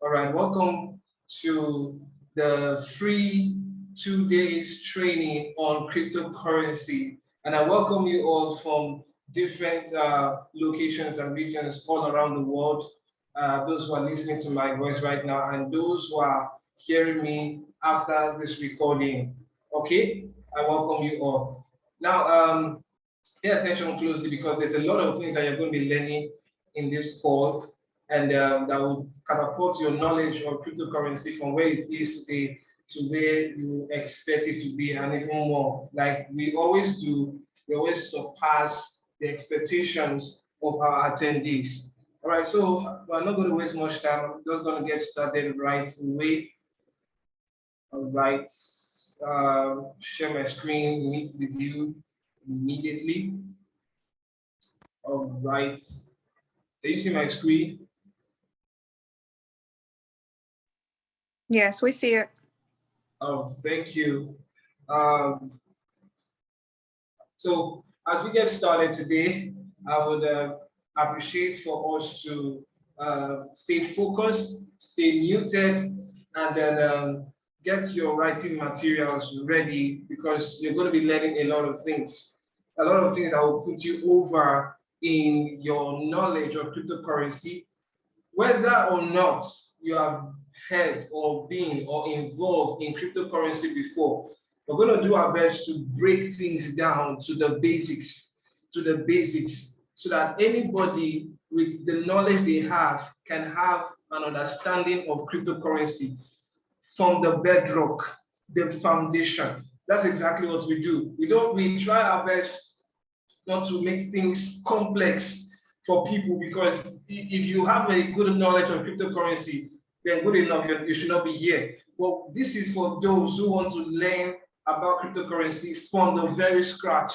All right, welcome to the free 2 days training on cryptocurrency. And I welcome you all from different locations and regions all around the world. Those who are listening to my voice right now and those who are hearing me after this recording. Okay, I welcome you all. Now, pay attention closely because there's a lot of things that you're going to be learning in this call, and that will catapult your knowledge of cryptocurrency from where it is today to where you expect it to be, and even more. Like we always do, we always surpass the expectations of our attendees. All right, so we're not going to waste much time. I'm just going to get started right away. All right, share my screen, meet with you immediately. All right. Do you see my screen? Yes, we see it. Oh, thank you. So as we get started today, I would appreciate for us to stay focused, stay muted, and then get your writing materials ready because you're going to be learning a lot of things that will put you over in your knowledge of cryptocurrency, whether or not you have heard or been or involved in cryptocurrency before. We're going to do our best to break things down to the basics, so that anybody with the knowledge they have can have an understanding of cryptocurrency from the bedrock, the foundation. That's exactly what we do. We try our best not to make things complex for people, because if you have a good knowledge of cryptocurrency, then good enough, you should not be here. Well, this is for those who want to learn about cryptocurrency from the very scratch,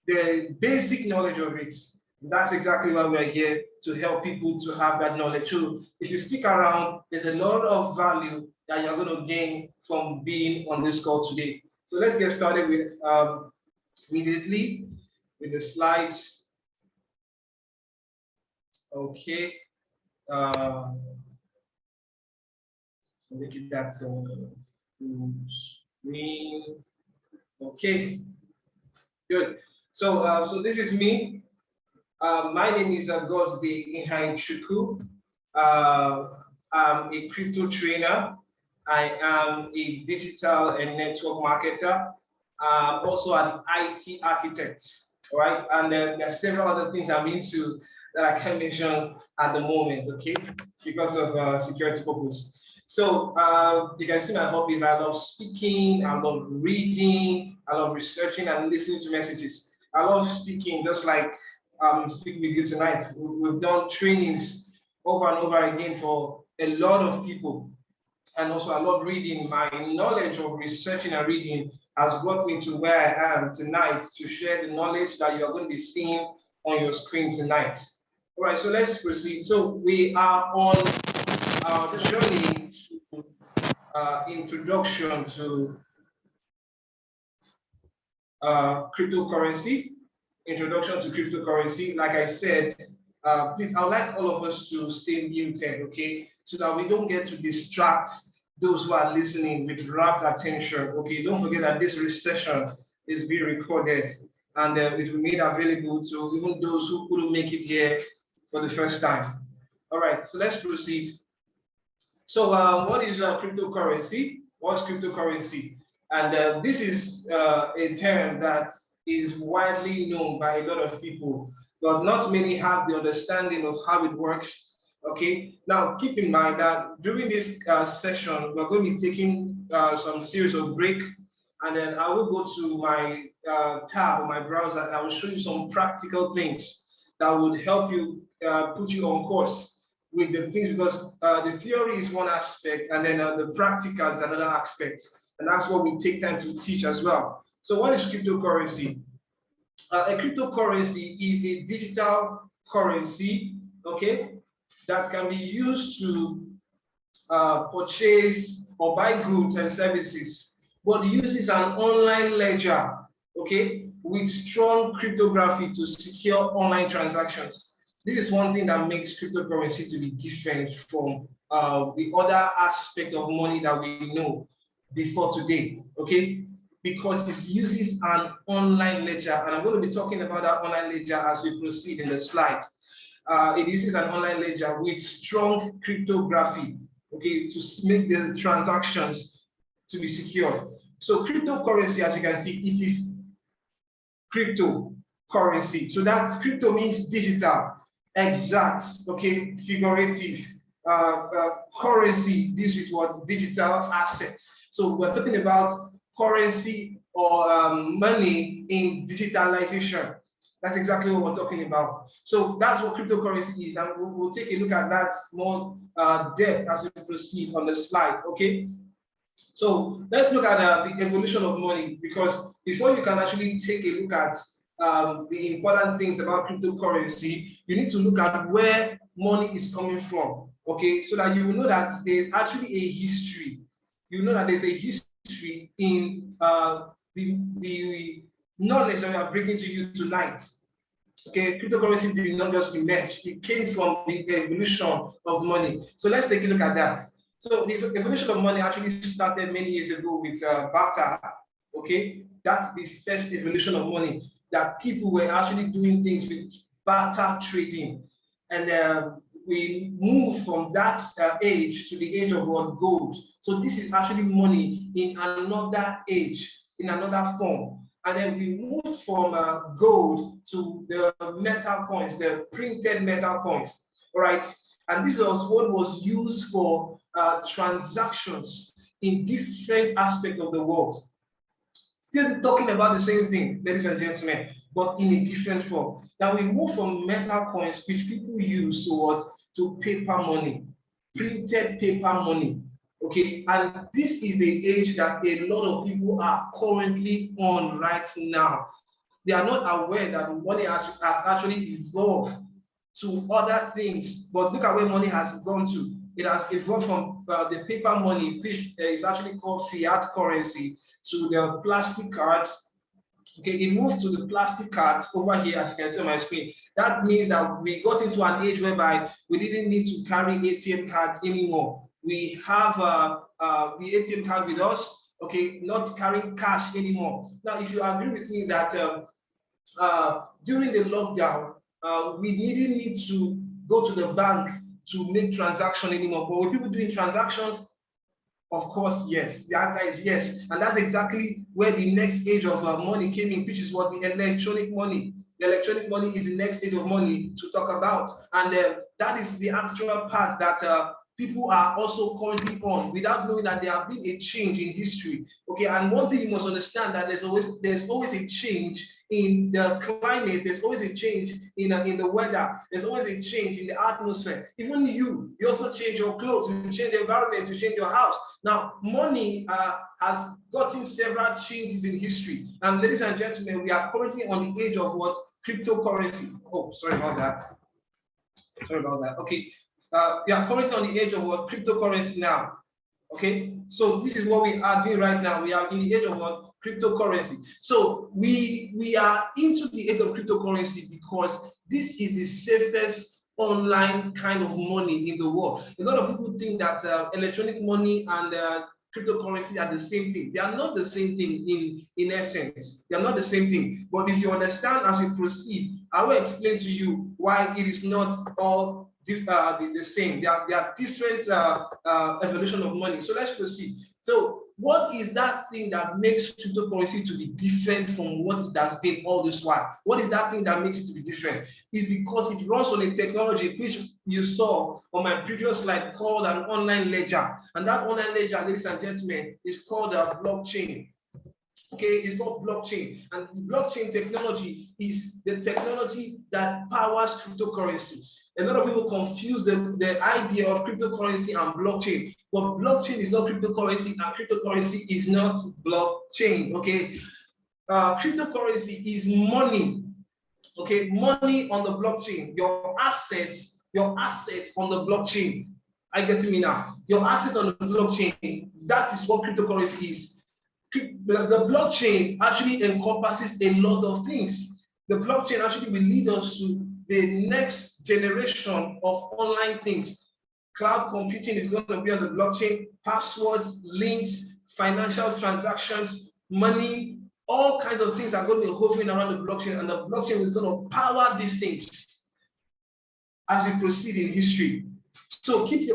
the basic knowledge of it. That's exactly why we're here, to help people to have that knowledge. So if you stick around, there's a lot of value that you're going to gain from being on this call today. So let's get started with immediately with the slides. Okay. Make it that screen. Okay. Good. So this is me. My name is Gosde Ihainchuku. I'm a crypto trainer. I am a digital and network marketer. I'm also an IT architect. All right, and then there are several other things I'm into that I can't mention at the moment, okay, because of security purpose. So you can see my hobbies. I love speaking, I love reading, I love researching and listening to messages. I love speaking, just like I'm speaking with you tonight. We've done trainings over and over again for a lot of people. And also I love reading. My knowledge of researching and reading has brought me to where I am tonight to share the knowledge that you are going to be seeing on your screen tonight. All right, so let's proceed. So we are on the journey to introduction to cryptocurrency. Introduction to cryptocurrency. Like I said, please, I would like all of us to stay muted, okay, so that we don't get to distract those who are listening with rapt attention. Okay, don't forget that this session is being recorded, and it will be made available to even those who couldn't make it here for the first time. All right, so let's proceed. So what is cryptocurrency? What's cryptocurrency? And this is a term that is widely known by a lot of people, but not many have the understanding of how it works. Okay, now keep in mind that during this session, we're going to be taking some series of break, and then I will go to my tab on my browser and I will show you some practical things that would help you put you on course with the things, because the theory is one aspect and then the practical is another aspect. And that's what we take time to teach as well. So what is cryptocurrency? A cryptocurrency is a digital currency, okay, that can be used to purchase or buy goods and services, but uses an online ledger, okay, with strong cryptography to secure online transactions. This is one thing that makes cryptocurrency to be different from the other aspect of money that we know before today, okay? Because it uses an online ledger, and I'm going to be talking about that online ledger as we proceed in the slide. It uses an online ledger with strong cryptography, okay, to make the transactions to be secure. So cryptocurrency, as you can see, it is cryptocurrency. So that's crypto means digital, exact, okay, figurative. Currency deals with what? Digital assets. So we're talking about currency or money in digitalization. That's exactly what we're talking about. So that's what cryptocurrency is, and we'll take a look at that more depth as we proceed on the slide, okay? So let's look at the evolution of money, because before you can actually take a look at the important things about cryptocurrency, you need to look at where money is coming from, okay? So that you will know that there's actually a history. You know that there's a history in the knowledge that we are bringing to you tonight. Okay, cryptocurrency did not just emerge, it came from the evolution of money. So let's take a look at that. So the evolution of money actually started many years ago with barter. Okay, that's the first evolution of money, that people were actually doing things with barter trading. And we moved from that age to the age of what? Gold. So this is actually money in another age, in another form. And then we moved from gold to the metal coins, the printed metal coins. All right. And this was what was used for transactions in different aspects of the world. Still talking about the same thing, ladies and gentlemen, but in a different form. Now we move from metal coins, which people use to what? To paper money, printed paper money. Okay, and this is the age that a lot of people are currently on right now. They are not aware that money has actually evolved to other things, but look at where money has gone to. It has evolved from the paper money, which is actually called fiat currency, to the plastic cards. Okay, it moved to the plastic cards over here, as you can see on my screen. That means that we got into an age whereby we didn't need to carry ATM cards anymore. We have the ATM card with us, okay, not carrying cash anymore. Now, if you agree with me that during the lockdown, we didn't need to go to the bank to make transaction anymore, but were people doing transactions? Of course, yes. The answer is yes. And that's exactly where the next age of money came in, which is what? The electronic money. The electronic money is the next age of money to talk about. And that is the actual part that people are also currently on, without knowing that there have been a change in history. Okay, and one thing you must understand, that there's always a change in the climate, there's always a change in the weather, there's always a change in the atmosphere. Even you also change your clothes, you change the environment, you change your house. Now, money has gotten several changes in history. And ladies and gentlemen, we are currently on the age of what? Cryptocurrency. Oh, sorry about that. Sorry about that. Okay. We are currently on the age of what? Cryptocurrency now. Okay. So this is what we are doing right now. We are in the age of what? Cryptocurrency. So we are into the age of cryptocurrency because this is the safest online kind of money in the world. A lot of people think that electronic money and cryptocurrency are the same thing. They are not the same thing in essence. They are not the same thing. But if you understand as we proceed, I will explain to you why it is not all the same. There are different evolution of money. So let's proceed. So what is that thing that makes cryptocurrency to be different from what it has been all this while? What is that thing that makes it to be different? It's because it runs on a technology which you saw on my previous slide called an online ledger. And that online ledger, ladies and gentlemen, is called a blockchain. Okay, it's called blockchain. And blockchain technology is the technology that powers cryptocurrency. A lot of people confuse the idea of cryptocurrency and blockchain, but blockchain is not cryptocurrency and cryptocurrency is not blockchain. Okay, cryptocurrency is money. Okay, money on the blockchain. Your assets on the blockchain. I get me now. Your asset on the blockchain. That is what cryptocurrency is. The blockchain actually encompasses a lot of things. The blockchain actually will lead us to the next generation of online things. Cloud computing is going to be on the blockchain, passwords, links, financial transactions, money, all kinds of things are going to be hovering around the blockchain, and the blockchain is going to power these things as we proceed in history. So keep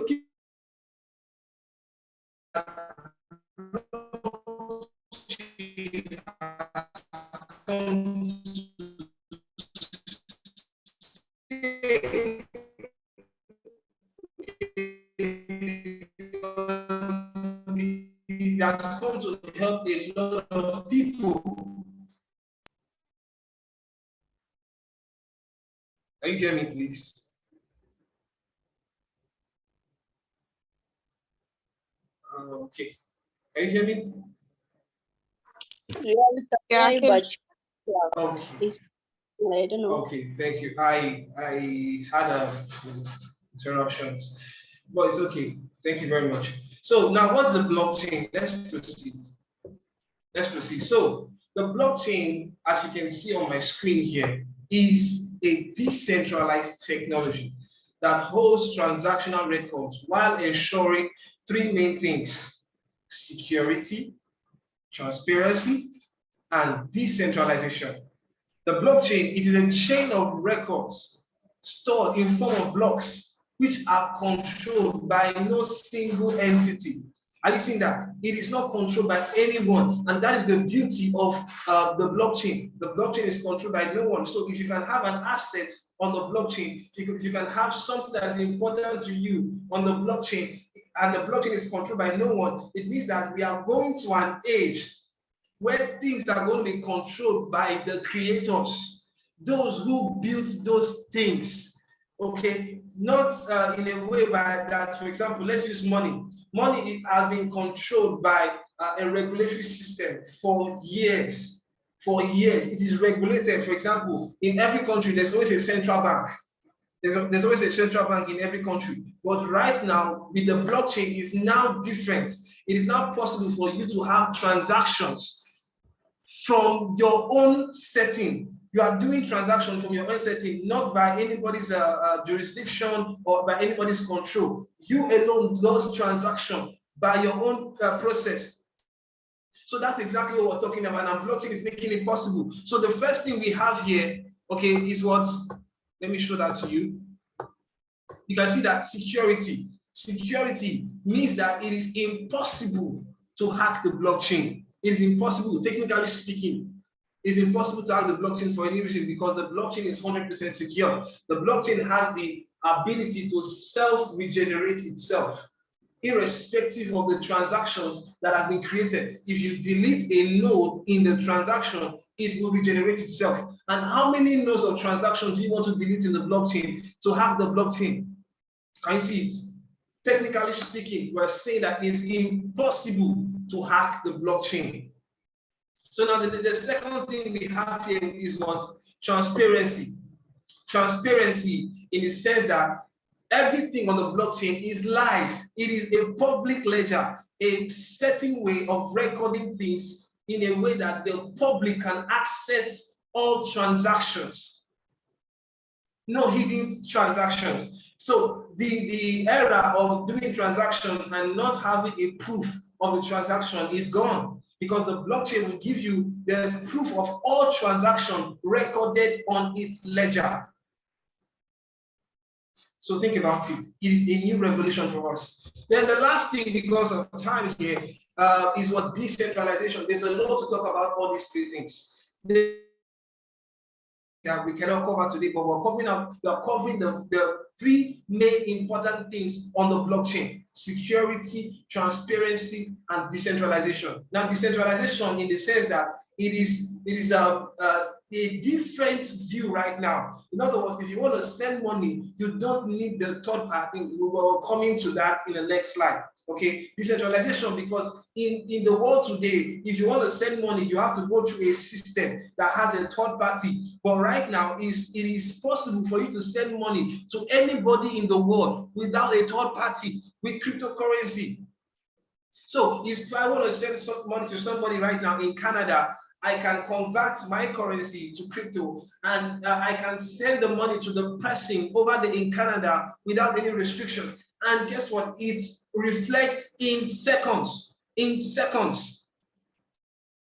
that's going to help a lot of people. Can you hear me, please? Okay. Can you hear me? Yeah, I can. Okay. I don't know. Okay, thank you. I had interruptions, but it's okay. Thank you very much. So now, what's the blockchain? Let's proceed. Let's proceed. So the blockchain, as you can see on my screen here, is a decentralized technology that holds transactional records while ensuring three main things: security, transparency, and decentralization. The blockchain, it is a chain of records stored in form of blocks which are controlled by no single entity. Are you seeing that? It is not controlled by anyone, and that is the beauty of the blockchain. The blockchain is controlled by no one. So if you can have an asset on the blockchain, if you can have something that is important to you on the blockchain, and the blockchain is controlled by no one, it means that we are going to an age where things are going to be controlled by the creators, those who built those things, okay? Not in a way by that, for example, let's use money. Money has been controlled by a regulatory system for years. For years, it is regulated. For example, in every country, there's always a central bank. There's always a central bank in every country. But right now, with the blockchain, it's now different. It is now possible for you to have transactions from your own setting. You are doing transactions from your own setting, not by anybody's jurisdiction or by anybody's control. You alone does transaction by your own process. So that's exactly what we're talking about, and blockchain is making it possible. So the first thing we have here, okay, is what, let me show that to you. You can see that security. Security means that it is impossible to hack the blockchain. It is impossible, technically speaking. It's impossible to hack the blockchain for any reason because the blockchain is 100% secure. The blockchain has the ability to self-regenerate itself, irrespective of the transactions that have been created. If you delete a node in the transaction, it will regenerate itself. And how many nodes of transactions do you want to delete in the blockchain to hack the blockchain? Can you see it? Technically speaking, we're saying that it's impossible to hack the blockchain. So now the second thing we have here is what? Transparency. Transparency in the sense that everything on the blockchain is live. It is a public ledger, a certain way of recording things in a way that the public can access all transactions. No hidden transactions. So the era of doing transactions and not having a proof of the transaction is gone, because the blockchain will give you the proof of all transactions recorded on its ledger. So think about it. It is a new revolution for us. Then the last thing, because of time here, is what decentralization. There's a lot to talk about all these three things. That we cannot cover today, but we're covering the three main important things on the blockchain: security, transparency, and decentralization. Now, decentralization in the sense that it is a different view right now. In other words, if you want to send money, you don't need the third party. We're coming to that in the next slide. Okay, decentralization, because in the world today, if you want to send money, you have to go through a system that has a third party. But right now, it is possible for you to send money to anybody in the world without a third party with cryptocurrency. So if I want to send some money to somebody right now in Canada, I can convert my currency to crypto, and I can send the money to the person over there in Canada without any restriction. And guess what? It reflects in seconds. In seconds.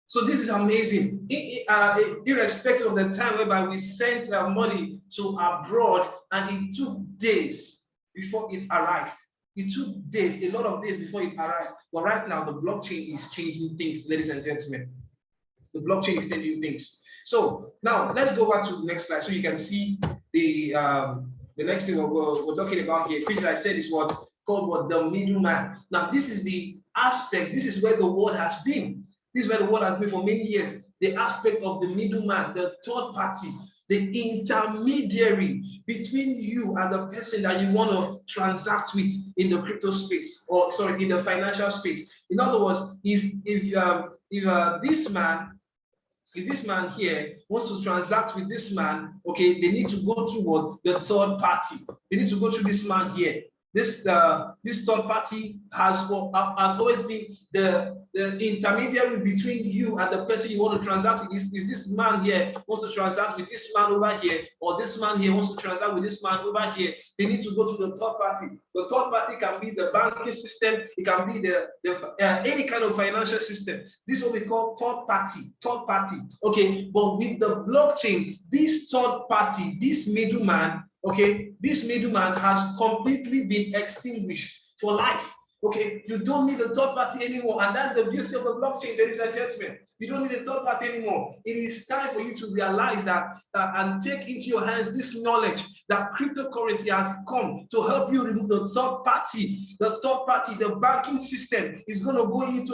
So this is amazing. Irrespective of the time whereby we sent money to abroad, and it took days before it arrived. It took days, a lot of days before it arrived. But right now, the blockchain is changing things, ladies and gentlemen. The blockchain is changing things. So now let's go back to the next slide so you can see the next thing we're talking about here, which I said is what called the middleman. Now this is the aspect. This is where the world has been. This is where the world has been for many years. The aspect of the middleman, the third party, the intermediary between you and the person that you want to transact with in the crypto space, or sorry, in the financial space. In other words, if this man here wants to transact with this man, okay, they need to go through what? The third party. They need to go through this man here. This third party has always been the intermediary between you and the person you want to transact with. If this man here wants to transact with this man over here, or this man here wants to transact with this man over here, they need to go to the third party. The third party can be the banking system, it can be the any kind of financial system. This is what we call third party. Okay, but with the blockchain, this third party, this middleman, okay, this middleman has completely been extinguished for life. Okay, you don't need a third party anymore, and that's the beauty of the blockchain, ladies and gentlemen. You don't need a third party anymore. It is time for you to realize that and take into your hands this knowledge that cryptocurrency has come to help you remove the third party. The third party, the banking system is going to go into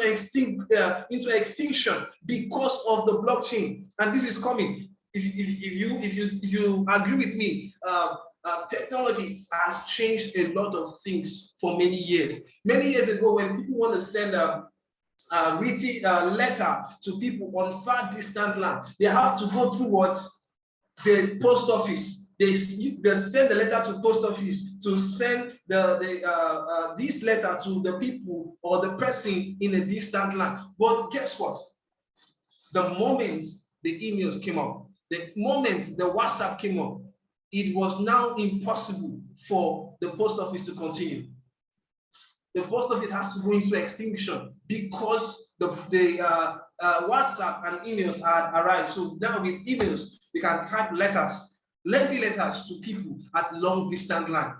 extinction because of the blockchain, and this is coming. If you agree with me, technology has changed a lot of things for many years. Many years ago, when people want to send a written letter to people on far distant land, they have to go through what? The post office. They send the letter to post office to send this letter to the people or the person in a distant land. But guess what? The moment the emails came up, the moment the WhatsApp came up, it was now impossible for the post office to continue. The post office has to go into extinction because the WhatsApp and emails had arrived. So now with emails, we can type letters, lengthy letters to people at long distant land.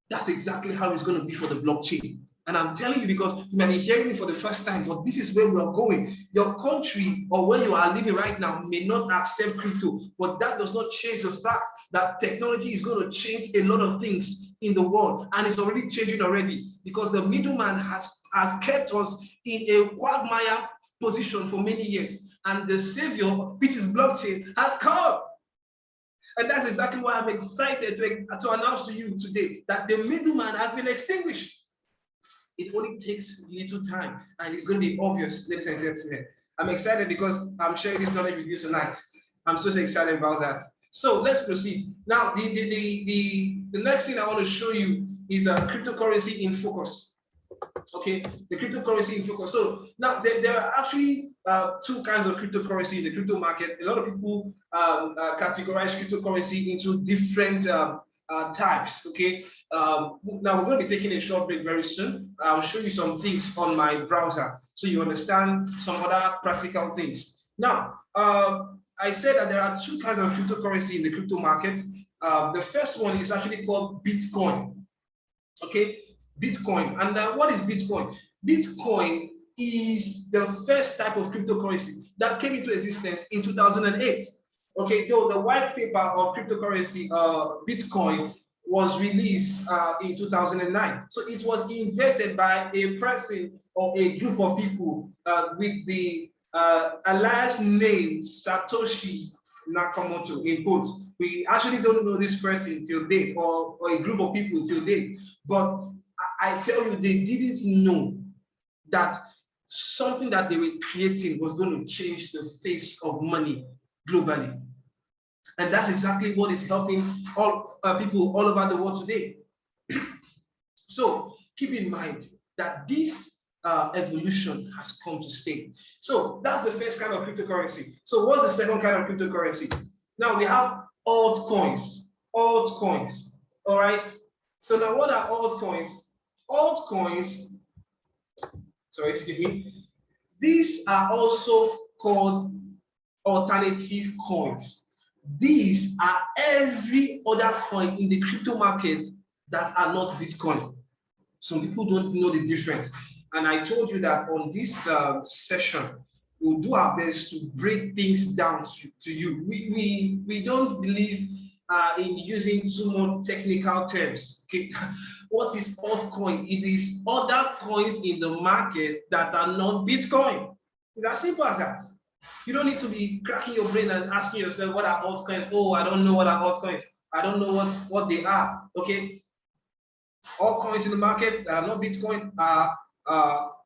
That's exactly how it's going to be for the blockchain. And I'm telling you because you might be hearing it for the first time, but this is where we are going. Your country or where you are living right now may not accept crypto, but that does not change the fact that technology is going to change a lot of things in the world, and it's already changing already because the middleman has kept us in a quagmire position for many years, and the savior, which is blockchain, has come. And that's exactly why I'm excited to announce to you today that the middleman has been extinguished. It only takes little time, and it's going to be obvious, ladies and gentlemen. I'm excited because I'm sharing this knowledge with you tonight. I'm so excited about that. So let's proceed. Now, the next thing I want to show you is a cryptocurrency in focus. Okay, the cryptocurrency in focus. So now there are actually two kinds of cryptocurrency in the crypto market. A lot of people categorize cryptocurrency into different types. Okay, now we're going to be taking a short break very soon. I'll show you some things on my browser so you understand some other practical things. Now, I said that there are two kinds of cryptocurrency in the crypto market. The first one is actually called Bitcoin. Okay, Bitcoin. And what is Bitcoin? Bitcoin is the first type of cryptocurrency that came into existence in 2008. Okay, though the white paper of cryptocurrency, Bitcoin, was released in 2009. So it was invented by a person or a group of people with the alias name Satoshi Nakamoto in quotes. We actually don't know this person till date, or a group of people till date. But I tell you, they didn't know that something that they were creating was going to change the face of money globally. And that's exactly what is helping all people all over the world today. So keep in mind that this evolution has come to stay. So that's the first kind of cryptocurrency. So what's the second kind of cryptocurrency? Now we have altcoins. Altcoins. All right. So now what are altcoins? Altcoins, sorry, excuse me. These are also called alternative coins. These are every other coin in the crypto market that are not Bitcoin. Some people don't know the difference. And I told you that on this session, we'll do our best to break things down to you. We don't believe in using too much technical terms. Okay? What is altcoin? It is other coins in the market that are not Bitcoin. It's as simple as that. You don't need to be cracking your brain and asking yourself, what are altcoins? Oh, I don't know what are altcoins. I don't know what they are. Okay. All coins in the market that are not Bitcoin are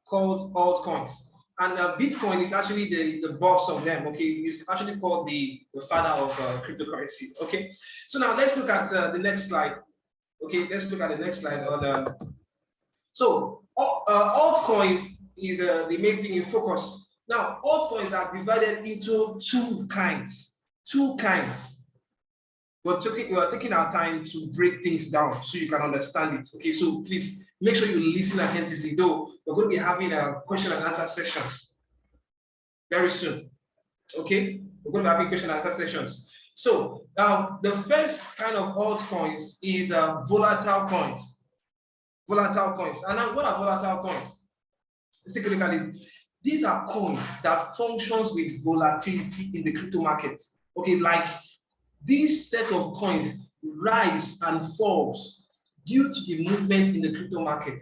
called altcoins. And Bitcoin is actually the boss of them. Okay. It's actually called the father of cryptocurrency. Okay. So now let's look at the next slide. Okay. Let's look at the next slide. So altcoins is the main thing in focus. Now, altcoins are divided into two kinds. We're taking our time to break things down so you can understand it. Okay, so please make sure you listen attentively, though we're going to be having a question and answer sessions very soon. Okay, we're going to be having question and answer sessions. So the first kind of altcoins is volatile coins. Volatile coins. And now what are volatile coins? Let's take a look at it. These are coins that functions with volatility in the crypto market. Okay, like this set of coins rise and falls due to the movement in the crypto market.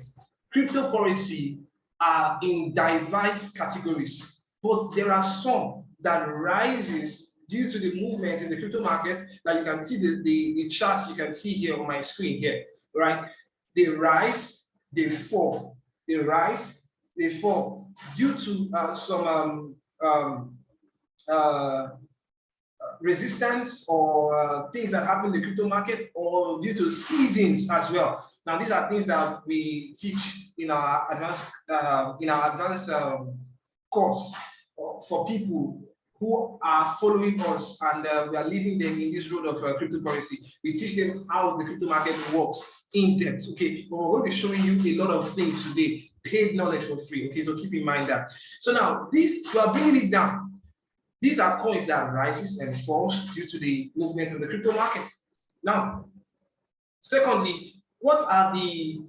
Cryptocurrency are in diverse categories, but there are some that rises due to the movement in the crypto market. That you can see the charts you can see here on my screen here, right? They rise, they fall, they rise, they fall due to some resistance or things that happen in the crypto market, or due to seasons as well. Now, these are things that we teach in our advanced course for people who are following us, and we are leading them in this road of cryptocurrency. We teach them how the crypto market works in depth. Okay, but we're going to be showing you a lot of things today, paid knowledge for free. Okay, so keep in mind that. So now this, we are bringing it down. These are coins that rises and falls due to the movement of the crypto market. Now, secondly, what are the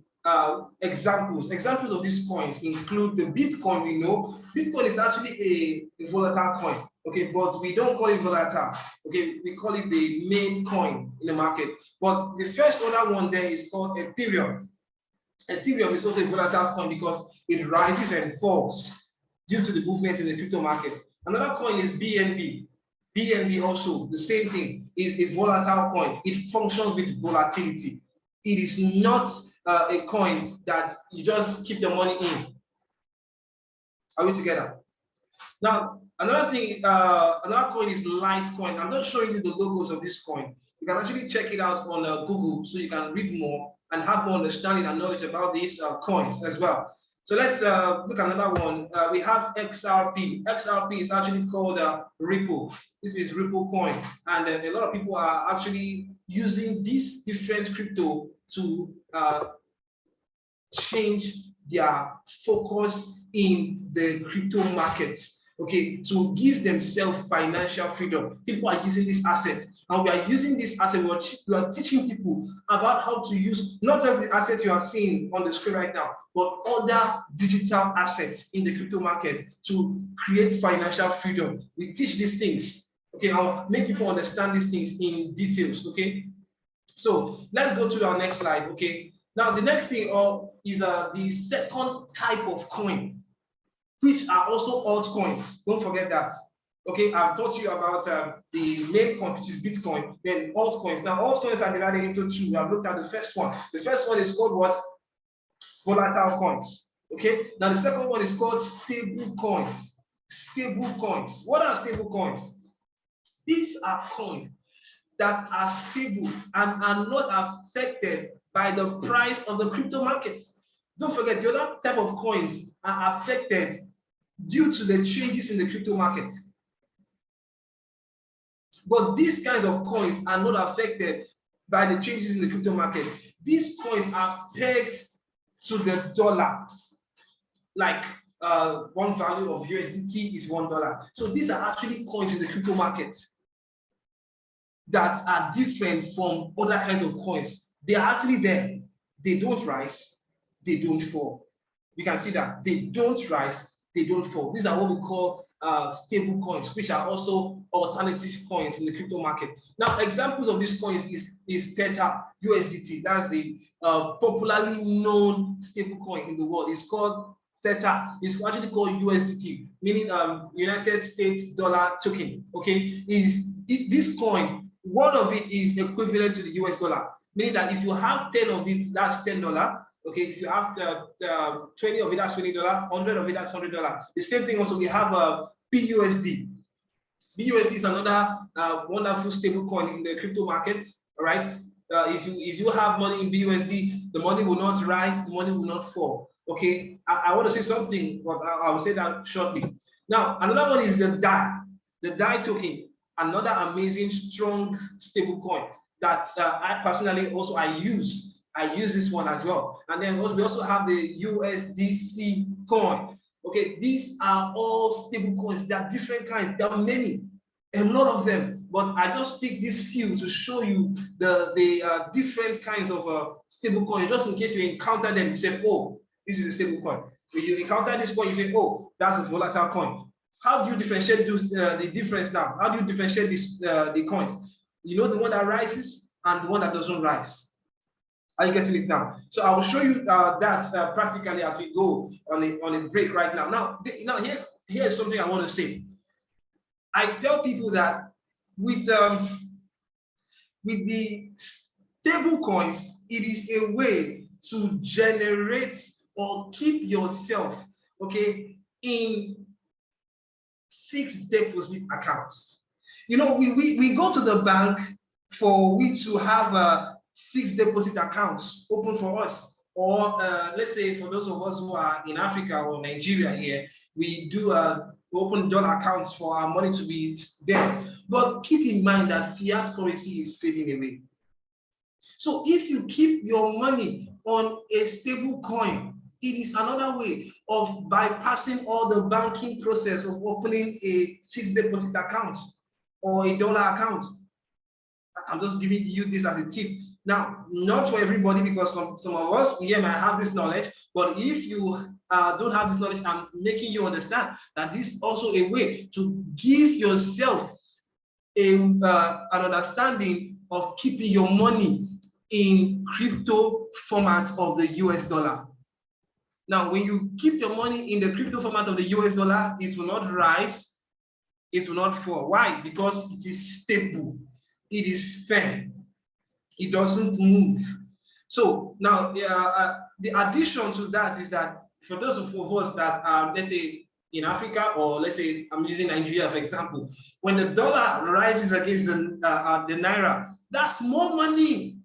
examples? Examples of these coins include the Bitcoin. We know Bitcoin is actually a volatile coin, okay, but we don't call it volatile. Okay, we call it the main coin in the market. But the first other one there is called Ethereum. Ethereum is also a volatile coin because it rises and falls due to the movement in the crypto market. Another coin is BNB. BNB also, the same thing, is a volatile coin. It functions with volatility. It is not a coin that you just keep your money in. Are we together? Now, another thing, another coin is Litecoin. I'm not showing you the logos of this coin. You can actually check it out on Google so you can read more and have more understanding and knowledge about these coins as well. So let's look at another one. We have XRP. XRP is actually called Ripple. This is Ripple coin. And a lot of people are actually using this different crypto to change their focus in the crypto markets, okay, to give themselves financial freedom. People are using these assets, and we are using this asset. We are teaching people about how to use not just the assets you are seeing on the screen right now, but other digital assets in the crypto market to create financial freedom. We teach these things, okay. I'll make people understand these things in details, okay. So let's go to our next slide, okay. Now the next thing is the second type of coin, which are also altcoins. Don't forget that. Okay, I've taught you about the main coin, which is Bitcoin, then altcoins. Now, altcoins are divided into two. We have looked at the first one. The first one is called what? Volatile coins. Okay, now the second one is called stable coins. Stable coins. What are stable coins? These are coins that are stable and are not affected by the price of the crypto markets. don't forget, the other type of coins are affected due to the changes in the crypto market. But these kinds of coins are not affected by the changes in the crypto market. These coins are pegged to the dollar. Like one value of USDT is $1. So these are actually coins in the crypto market that are different from other kinds of coins. They are actually there. They don't rise, they don't fall. You can see that they don't rise, they don't fall. These are what we call stable coins, which are also alternative coins in the crypto market. Now, examples of these coins is Theta USDT. That's the popularly known stable coin in the world. It's called Theta. It's actually called USDT, meaning United States dollar token. Okay, this coin, one of it is equivalent to the US dollar, meaning that if you have 10 of it, that's $10. Okay, if you have 20 of it, that's $20, 100 of it, that's $100. The same thing also, we have BUSD. BUSD is another wonderful stable coin in the crypto market. All right, if you have money in BUSD, the money will not rise, the money will not fall. Okay, I want to say something, but I will say that shortly. Now, another one is the DAI token, another amazing, strong stable coin that I personally also I use this one as well. And then we also have the USDC coin. Okay, these are all stable coins. There are different kinds. There are many, a lot of them. But I just pick these few to show you the different kinds of stable coins, just in case you encounter them. You say, oh, this is a stable coin. When you encounter this coin, you say, oh, that's a volatile coin. How do you differentiate the difference now? How do you differentiate the coins? You know, the one that rises and the one that doesn't rise. Are you getting it now? So I will show you that practically as we go on a break right now. Now here's something I want to say. I tell people that with the stable coins, it is a way to generate or keep yourself, okay, in fixed deposit accounts. You know, we go to the bank for we to have a fixed deposit accounts open for us, or let's say for those of us who are in Africa or Nigeria here, we do open dollar accounts for our money to be there. But keep in mind that fiat currency is fading away. So if you keep your money on a stable coin, it is another way of bypassing all the banking process of opening a fixed deposit account or a dollar account. I'm just giving you this as a tip. Now, not for everybody, because some of us here might have this knowledge, but if you don't have this knowledge, I'm making you understand that this is also a way to give yourself an understanding of keeping your money in crypto format of the US dollar. Now, when you keep your money in the crypto format of the US dollar, it will not rise, it will not fall. Why? Because it is stable, it is firm, it doesn't move. So now, the addition to that is that for those of us that are, let's say, in Africa, or let's say I'm using Nigeria for example, when the dollar rises against the naira, that's more money.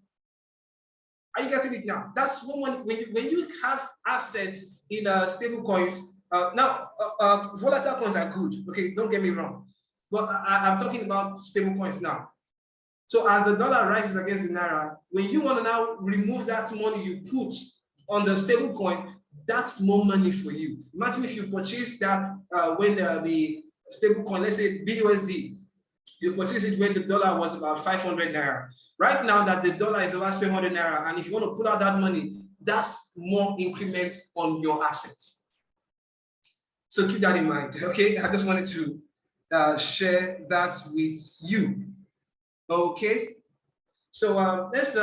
Are you getting it now? That's more money. When you have assets in stable coins, volatile coins are good. Okay, don't get me wrong, but I'm talking about stable coins now. So as the dollar rises against the naira, when you want to now remove that money you put on the stable coin, that's more money for you. Imagine if you purchase that when the stable coin, let's say BUSD, you purchase it when the dollar was about 500 naira. Right now that the dollar is about 700 naira, and if you want to pull out that money, that's more increment on your assets. So keep that in mind, okay? I just wanted to share that with you. Okay, so let's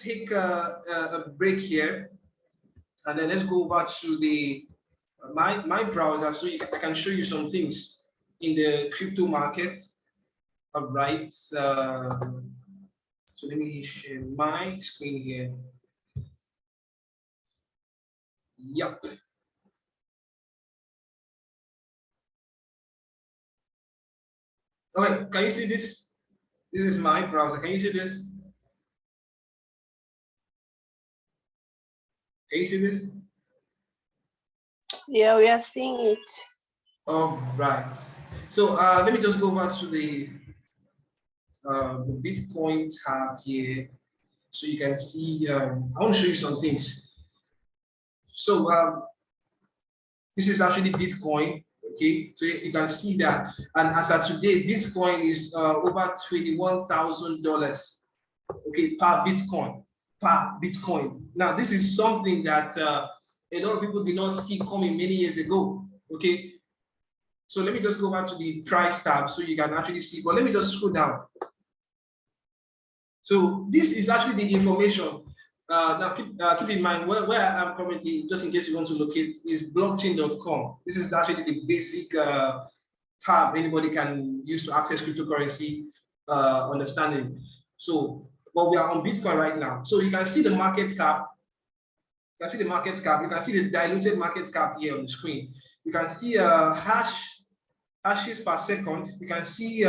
take a break here, and then let's go over to the my browser so I can show you some things in the crypto market. All right, so let me share my screen here. Yep. Okay, can you see this? This is my browser. Can you see this? Can you see this? Yeah, we are seeing it. All right. So let me just go back to the Bitcoin tab here, so you can see. I want to show you some things. So this is actually Bitcoin. Okay, so you can see that, and as of today, Bitcoin is over $21,000. Okay, per Bitcoin. Now, this is something that a lot of people did not see coming many years ago. Okay, so let me just go back to the price tab so you can actually see. But let me just scroll down. So this is actually the information. Now keep in mind where I am currently, just in case you want to locate, is blockchain.com. This is actually the basic tab anybody can use to access cryptocurrency understanding. So, but we are on Bitcoin right now. So you can see the market cap. You can see the market cap. You can see the diluted market cap here on the screen. You can see hashes per second. You can see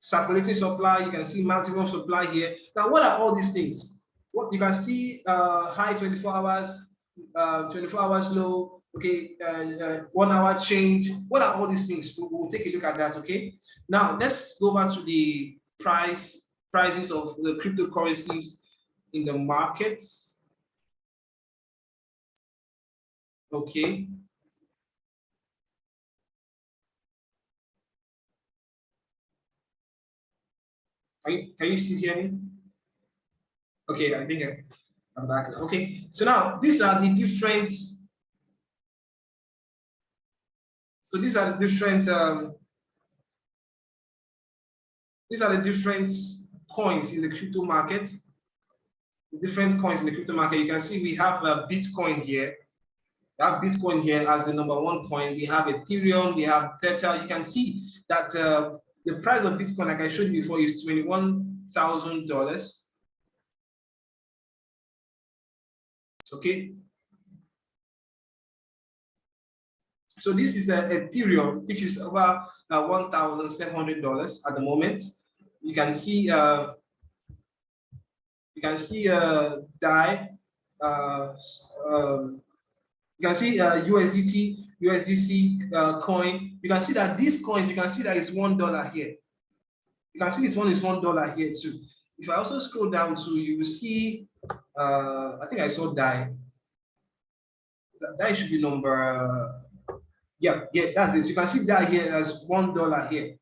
circulating supply. You can see maximum supply here. Now, what are all these things? What you can see high 24 hours, 24 hours low. Okay, 1 hour change. What are all these things? We'll take a look at that. Okay. Now let's go back to the prices of the cryptocurrencies in the markets. Okay. Can you still hear me? Okay, I think I'm back now. Okay, so now these are the different. So these are the different. These are the different coins in the crypto market. The different coins in the crypto market. You can see we have Bitcoin here. We have Bitcoin here as the #1 coin. We have Ethereum. We have Theta. You can see that the price of Bitcoin, like I showed you before, is $21,000. Okay. So this is Ethereum, which is over $1,700 at the moment. You can see DAI. You can see USDC coin. You can see that these coins, you can see that it's $1 here. You can see this one is $1 here too. If I also scroll down to, you will see, I think I saw DAI. DAI should be number, yeah, that's it. So you can see that here as $1 here.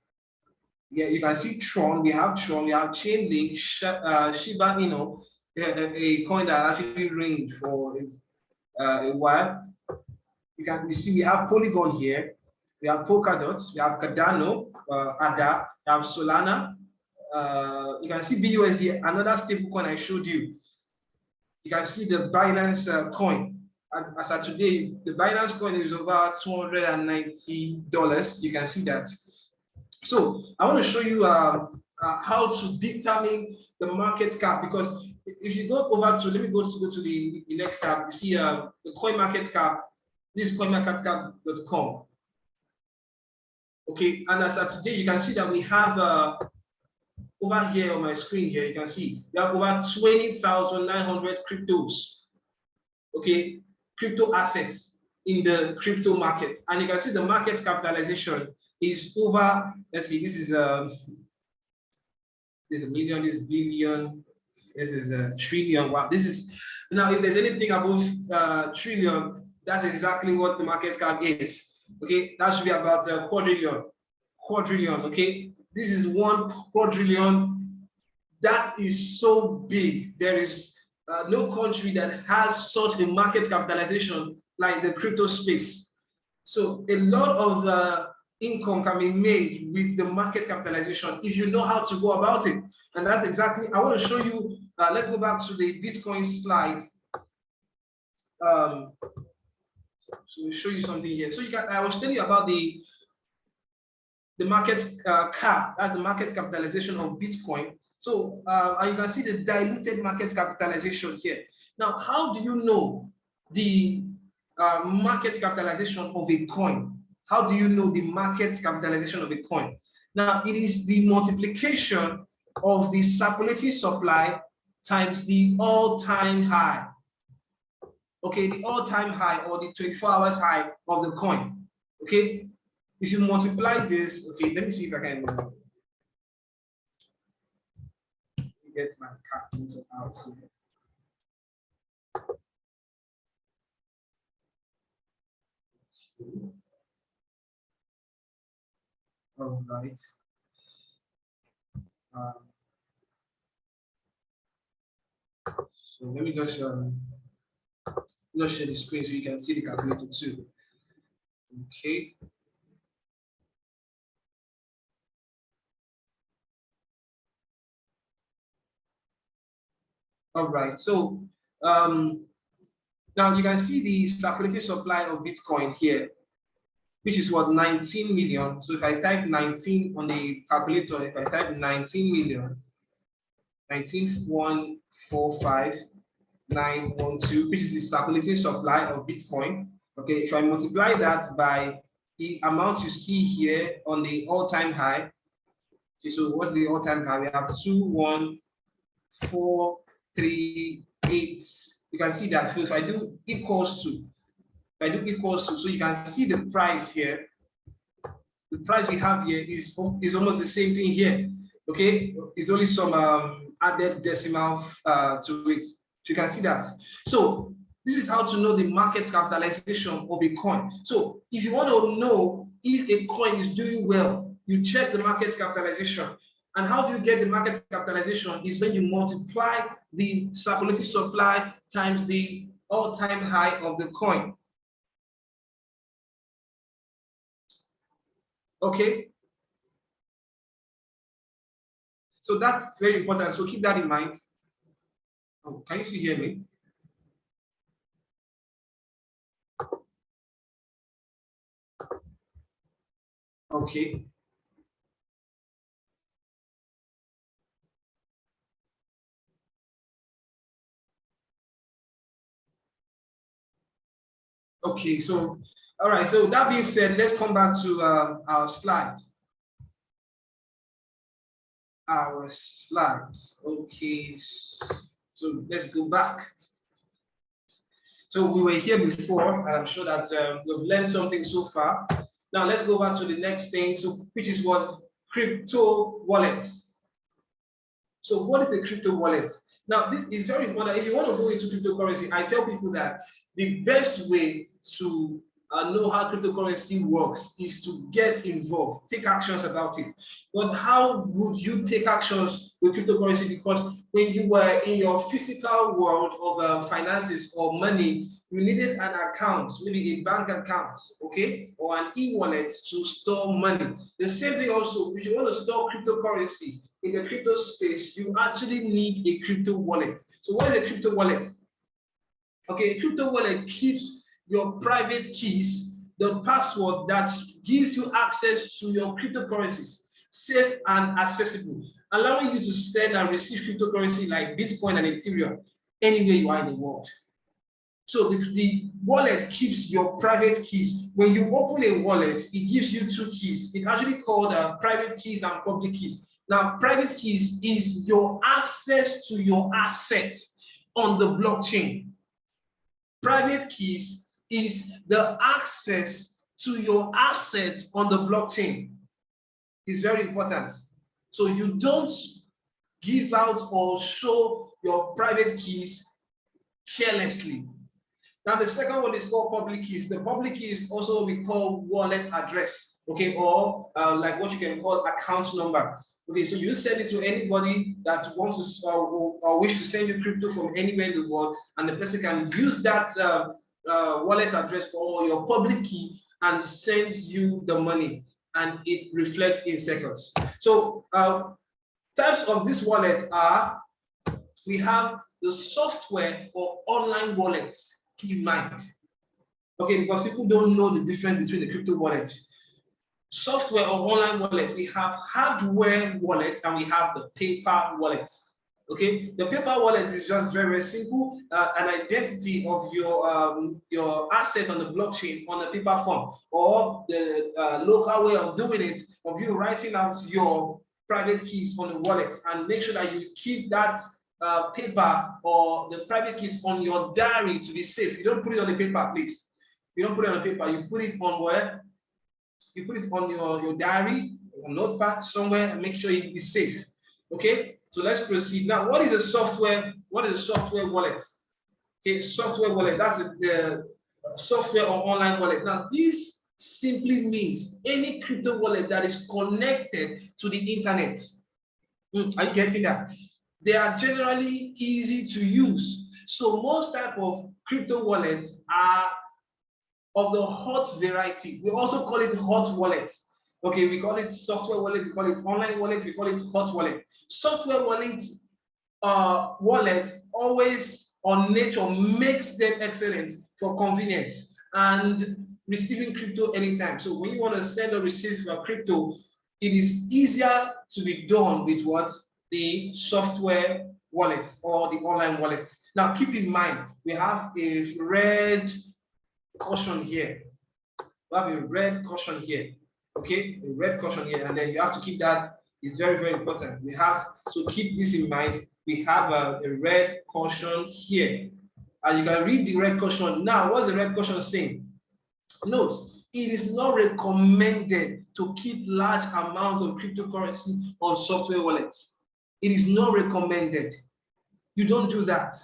Yeah, you can see Tron. We have Chainlink, Shiba Inu, a coin that actually reigned for a while. We see we have Polygon here. We have Polkadot. We have Cardano, ADA. We have Solana. You can see BUSD, another stable coin I showed you. You can see the Binance coin. As of today, the Binance coin is over $290. You can see that. So I want to show you how to determine the market cap, because if you go over to, let me go to the next tab, you see the coin market cap. This is coinmarketcap.com. Okay, and as of today, you can see that we have over here on my screen here, you can see we have over 20,900 cryptos. Okay, crypto assets in the crypto market, and you can see the market capitalization is over. Let's see, this is a million, this is billion, this is a trillion. Wow, this is now, if there's anything above trillion, that's exactly what the market cap is. Okay, that should be about a quadrillion. Okay, this is 1 quadrillion. That is so big. There is no country that has such a market capitalization like the crypto space. So a lot of income can be made with the market capitalization if you know how to go about it. And that's exactly, I want to show you, let's go back to the Bitcoin slide. So we'll show you something here. So I was telling you about the market cap, that's the market capitalization of Bitcoin. So and you can see the diluted market capitalization here. Now, how do you know the market capitalization of a coin? How do you know the market capitalization of a coin? Now, it is the multiplication of the circulating supply times the all-time high. okay, the all-time high or the 24 hours high of the coin. Okay, if you multiply this, okay, let me see if I can get my calculator out here. All right. So let me just share the screen so you can see the calculator too. Okay. All right. So now you can see the circulating supply of Bitcoin here, which is what, 19 million. So if I type 19 on the calculator, if I type 19 million, 19,145,912, which is the circulating supply of Bitcoin. Okay, if I multiply that by the amount you see here on the all-time high, okay, so what's the all-time high? We have 21438. You can see that. So if I do equals to, so you can see the price here. The price we have here is almost the same thing here. Okay, it's only some added decimal to it. So you can see that. So this is how to know the market capitalization of a coin. So if you want to know if a coin is doing well, you check the market capitalization. And how do you get the market capitalization? Is when you multiply the circulating supply times the all-time high of the coin. Okay. So that's very important. So keep that in mind. Oh, can you still hear me? Okay. Okay, so, all right, so that being said, let's come back to our slide. Our slides. Okay, so let's go back. So we were here before, and I'm sure that we've learned something so far. Now let's go back to the next thing, so which is what crypto wallets. So what is a crypto wallet? Now this is very important. If you want to go into cryptocurrency, I tell people that the best way to know how cryptocurrency works is to get involved, take actions about it. But how would you take actions with cryptocurrency? Because when you were in your physical world of finances or money, you needed an account, maybe a bank account, okay, or an e-wallet to store money. The same thing also, if you want to store cryptocurrency in the crypto space, you actually need a crypto wallet. So what is a crypto wallet? Okay, a crypto wallet keeps your private keys, the password that gives you access to your cryptocurrencies, safe and accessible, allowing you to send and receive cryptocurrency like Bitcoin and Ethereum anywhere you are in the world. So the wallet keeps your private keys. When you open a wallet, it gives you two keys. It's actually called private keys and public keys. Now, private keys is your access to your asset on the blockchain. Private keys is the access to your assets on the blockchain. It's very important. So you don't give out or show your private keys carelessly. Now the second one is called public keys. The public key is also what we call wallet address, okay, or like what you can call account number. Okay, so you send it to anybody that wants to or wish to send you crypto from anywhere in the world, and the person can use that wallet address or your public key and sends you the money, and it reflects in seconds. So types of this wallet are, we have the software or online wallets. Keep in mind, okay, because people don't know the difference between the crypto wallets. Software or online wallet, we have hardware wallet and we have the paper wallet. Okay, the paper wallet is just very, very simple, an identity of your asset on the blockchain on a paper form, or the local way of doing it, of you writing out your private keys on the wallet, and make sure that you keep that paper or the private keys on your diary to be safe. You don't put it on the paper, please. You don't put it on the paper. You put it on where? You put it on your diary, or notepad somewhere, and make sure it is safe. Okay. So let's proceed. Now, what is a software? What is a software wallet? Okay, software wallet. That's the software or online wallet. Now, this simply means any crypto wallet that is connected to the internet. Are you getting that? They are generally easy to use. So most type of crypto wallets are of the hot variety. We also call it hot wallets. Okay, we call it software wallet, we call it online wallet, we call it hot wallet. Software wallet, wallet always on nature makes them excellent for convenience and receiving crypto anytime. So when you want to send or receive your crypto, it is easier to be done with what? The software wallet or the online wallet. Now keep in mind, we have a red caution here. We have a red caution here. Okay, a red caution here, and then you have to keep that. It's very, very important. We have to keep this in mind. We have a red caution here, and you can read the red caution. Now, what's the red caution saying? Note, it is not recommended to keep large amounts of cryptocurrency on software wallets. It is not recommended. You don't do that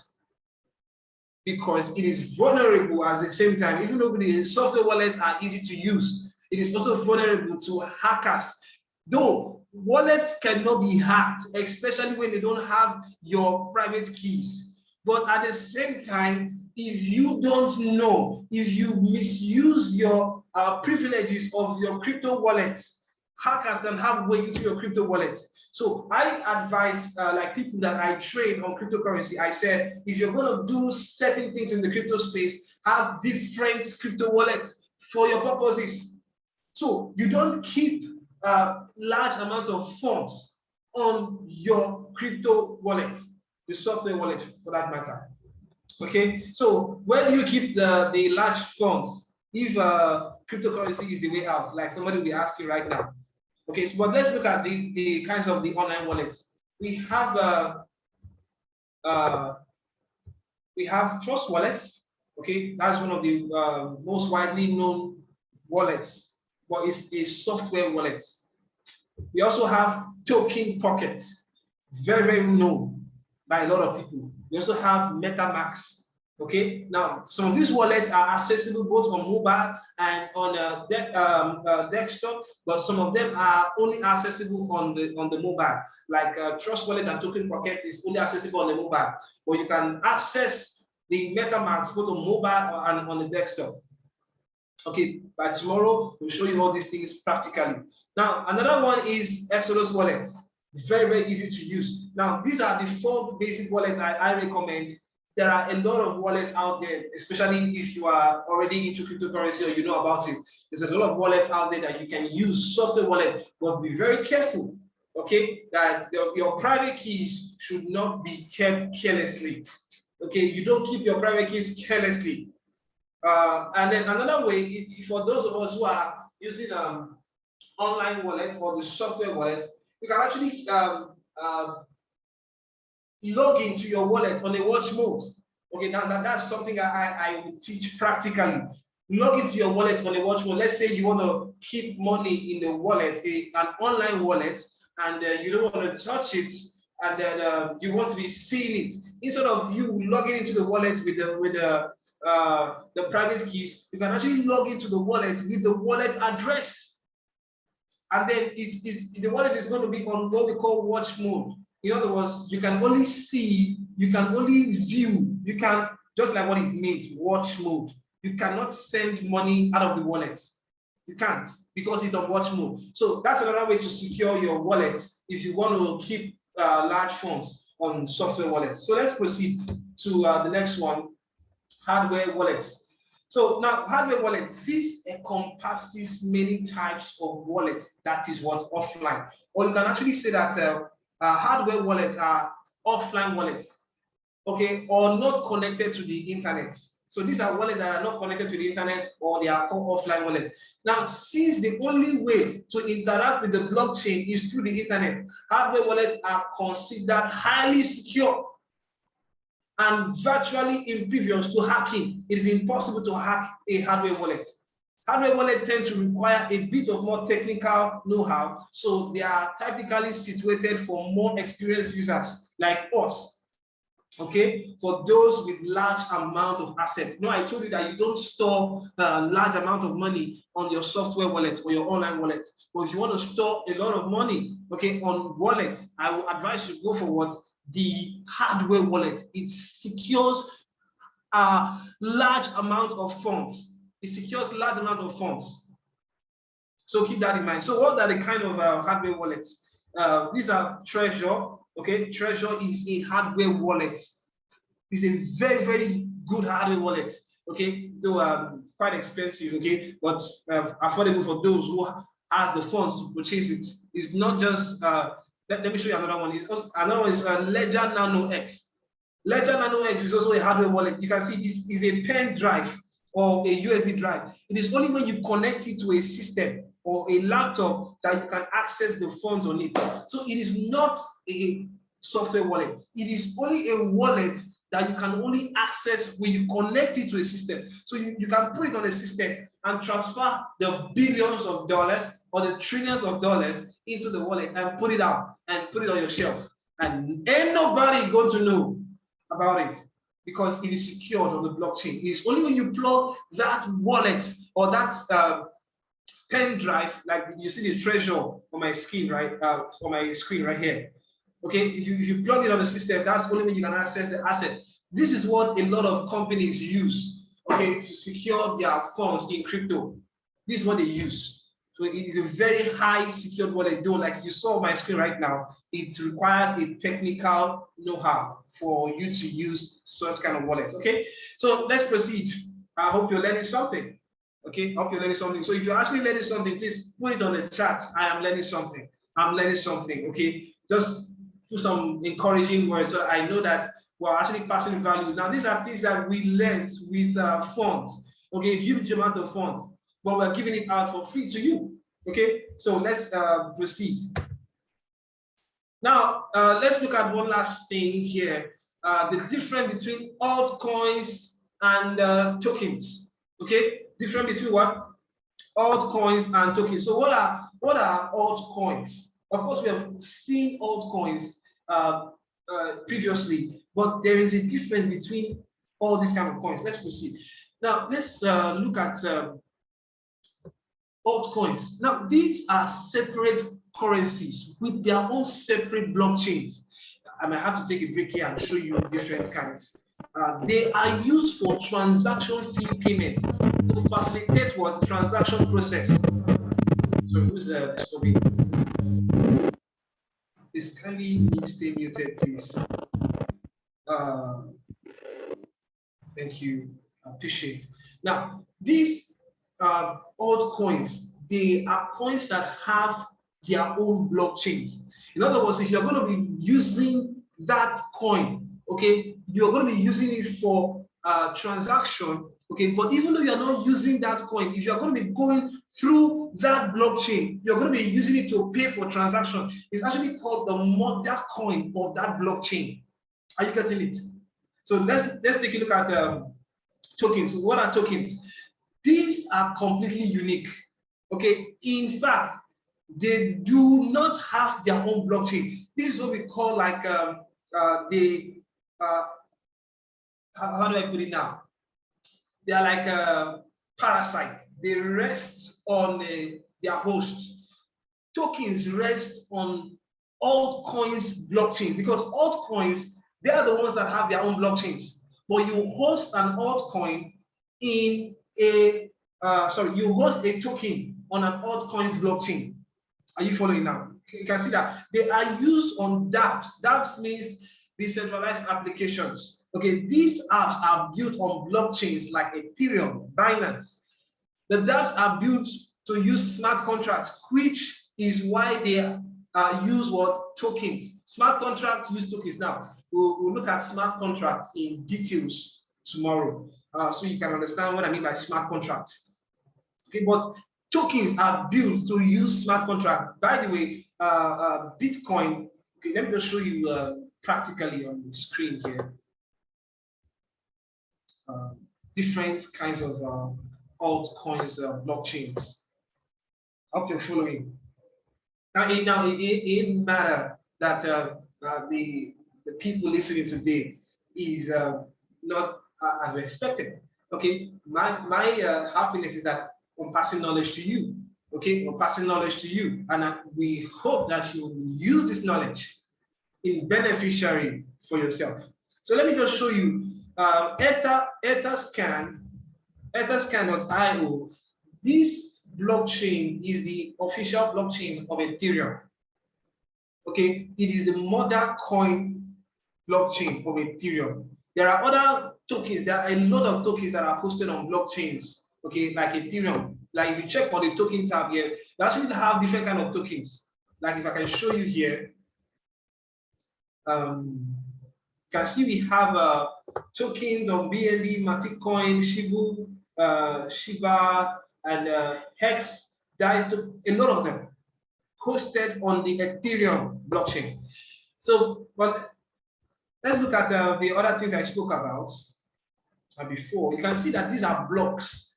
because it is vulnerable at the same time. Even though the software wallets are easy to use, it is also vulnerable to hackers. Though wallets cannot be hacked, especially when they don't have your private keys. But at the same time, if you don't know, if you misuse your privileges of your crypto wallets, hackers can have way into your crypto wallets. So I advise like people that I train on cryptocurrency, I said, if you're going to do certain things in the crypto space, have different crypto wallets for your purposes. So you don't keep large amounts of funds on your crypto wallet, the software wallet for that matter. Okay, so where do you keep the large funds if cryptocurrency is the way out? Like somebody will be asking right now. Okay, so but let's look at the kinds of the online wallets. We have Trust Wallet. Okay, that's one of the most widely known wallets. But it's a software wallet. We also have Token Pocket, very, very known by a lot of people. We also have MetaMask. Okay, now some of these wallets are accessible both on mobile and on desktop, but some of them are only accessible on the mobile. Like Trust Wallet and Token Pocket is only accessible on the mobile, but you can access the MetaMask both on mobile and on the desktop. Okay, by tomorrow we'll show you all these things practically. Now another one is Exodus Wallet. Very, very easy to use. Now these are the 4 basic wallets I recommend. There are a lot of wallets out there, especially if you are already into cryptocurrency or you know about it. There's a lot of wallets out there that you can use, software wallet, but be very careful, okay, that your private keys should not be kept carelessly. Okay, you don't keep your private keys carelessly. And then another way, for those of us who are using online wallet or the software wallet, you can actually log into your wallet on a watch mode. Okay, now that's something I will teach practically. Log into your wallet on a watch mode. Let's say you want to keep money in the wallet, an online wallet, and you don't want to touch it, and then you want to be seeing it. Instead of you logging into the wallet with the private keys, you can actually log into the wallet with the wallet address. And then the wallet is going to be on what we call watch mode. In other words, you can only see, you can only view, you can, just like what it means, watch mode. You cannot send money out of the wallet. You can't, because it's on watch mode. So that's another way to secure your wallet if you want to keep large funds on software wallets. So let's proceed to the next one, hardware wallets. So now hardware wallet, this encompasses many types of wallets. That is what offline. Or you can actually say that hardware wallets are offline wallets, okay, or not connected to the internet. So these are wallets that are not connected to the internet, or they are called offline wallets. Now, since the only way to interact with the blockchain is through the internet, hardware wallets are considered highly secure. And virtually impervious to hacking. It is impossible to hack a hardware wallet. Hardware wallets tend to require a bit of more technical know-how, so they are typically situated for more experienced users like us. Okay, for those with large amount of assets. You know, I told you that you don't store a large amount of money on your software wallet or your online wallet. But if you want to store a lot of money, okay, on wallets, I will advise you go for what? The hardware wallet. It secures a large amount of funds. It secures large amount of funds. So keep that in mind. So what are the kind of hardware wallets? These are Treasure. Okay, Treasure is a hardware wallet. It's a very, very good hardware wallet. Okay, though quite expensive. Okay, but affordable for those who has the funds to purchase it. It's not just. Let me show you another one. Another one is Ledger Nano X. Ledger Nano X is also a hardware wallet. You can see this is a pen drive or a USB drive. It is only when you connect it to a system or a laptop that you can access the funds on it. So it is not a software wallet. It is only a wallet that you can only access when you connect it to a system. So you can put it on a system and transfer the billions of dollars or the trillions of dollars into the wallet and put it out and put it on your shelf. And ain't nobody going to know about it because it is secured on the blockchain. It is only when you plug that wallet or that pen drive, like you see the Treasure on my screen, right? On my screen right here. Okay, if you plug it on the system, that's only when you can access the asset. This is what a lot of companies use, okay, to secure their funds in crypto. This is what they use. So it is a very high secured wallet, though, like you saw on my screen right now, it requires a technical know-how for you to use such kind of wallets. Okay, so let's proceed. I hope you're learning something. Okay, I hope you're learning something. So if you're actually learning something, please put it on the chat. I am learning something. I'm learning something. Okay, just put some encouraging words so I know that we're actually passing value. Now, these are things that we learned with funds. Okay, huge amount of funds, but we're giving it out for free to you. Okay, so let's proceed. Now, let's look at one last thing here. The difference between altcoins and tokens. Okay, difference between what? Altcoins and tokens. So what are altcoins? Of course, we have seen altcoins previously, but there is a difference between all these kind of coins. Let's proceed. Now, let's look at altcoins. Now, these are separate currencies with their own separate blockchains. I might have to take a break here and show you different kinds. They are used for transaction fee payment to facilitate what transaction process. So who's disturbing? Please kindly need to stay muted, please. Thank you. I appreciate. Now, these altcoins, they are coins that have their own blockchains. In other words, if you're going to be using that coin, okay, you're going to be using it for transaction, okay, but even though you're not using that coin, if you're going to be going through that blockchain, you're going to be using it to pay for transaction. It's actually called the mother coin of that blockchain. Are you getting it? So let's take a look at tokens. What are tokens? These are completely unique. Okay, in fact, they do not have their own blockchain. This is what we call like how do I put it now? They are like a parasite. They rest on their host. Tokens rest on altcoins blockchain because altcoins, they are the ones that have their own blockchains. But you host an altcoin in a you host a token on an altcoins blockchain. Are you following now? You can see that they are used on dApps. dApps means decentralized applications. Okay, these apps are built on blockchains like Ethereum, Binance. The dApps are built to use smart contracts, which is why they use what? Tokens. Smart contracts use tokens. Now, we'll look at smart contracts in details tomorrow, so you can understand what I mean by smart contracts. Okay, but tokens are built to use smart contracts. By the way, Bitcoin, okay, let me just show you practically on the screen here. different kinds of altcoins blockchains. Hope you're following. Now, it matter that the people listening today is not as we expected. Okay, my happiness is that I'm passing knowledge to you. Okay, I'm passing knowledge to you, and we hope that you will use this knowledge in beneficiary for yourself. So let me just show you etherscan.io. This blockchain is the official blockchain of Ethereum. Okay, it is the mother coin blockchain of Ethereum. There are other tokens, there are a lot of tokens that are hosted on blockchains, okay, like Ethereum. Like if you check on the token tab here, they actually have different kind of tokens. Like if I can show you here, you can see we have tokens on BNB, MATIC coin, Shiba, and Hex. There is a lot of them hosted on the Ethereum blockchain. So, but let's look at the other things I spoke about before. You can see that these are blocks.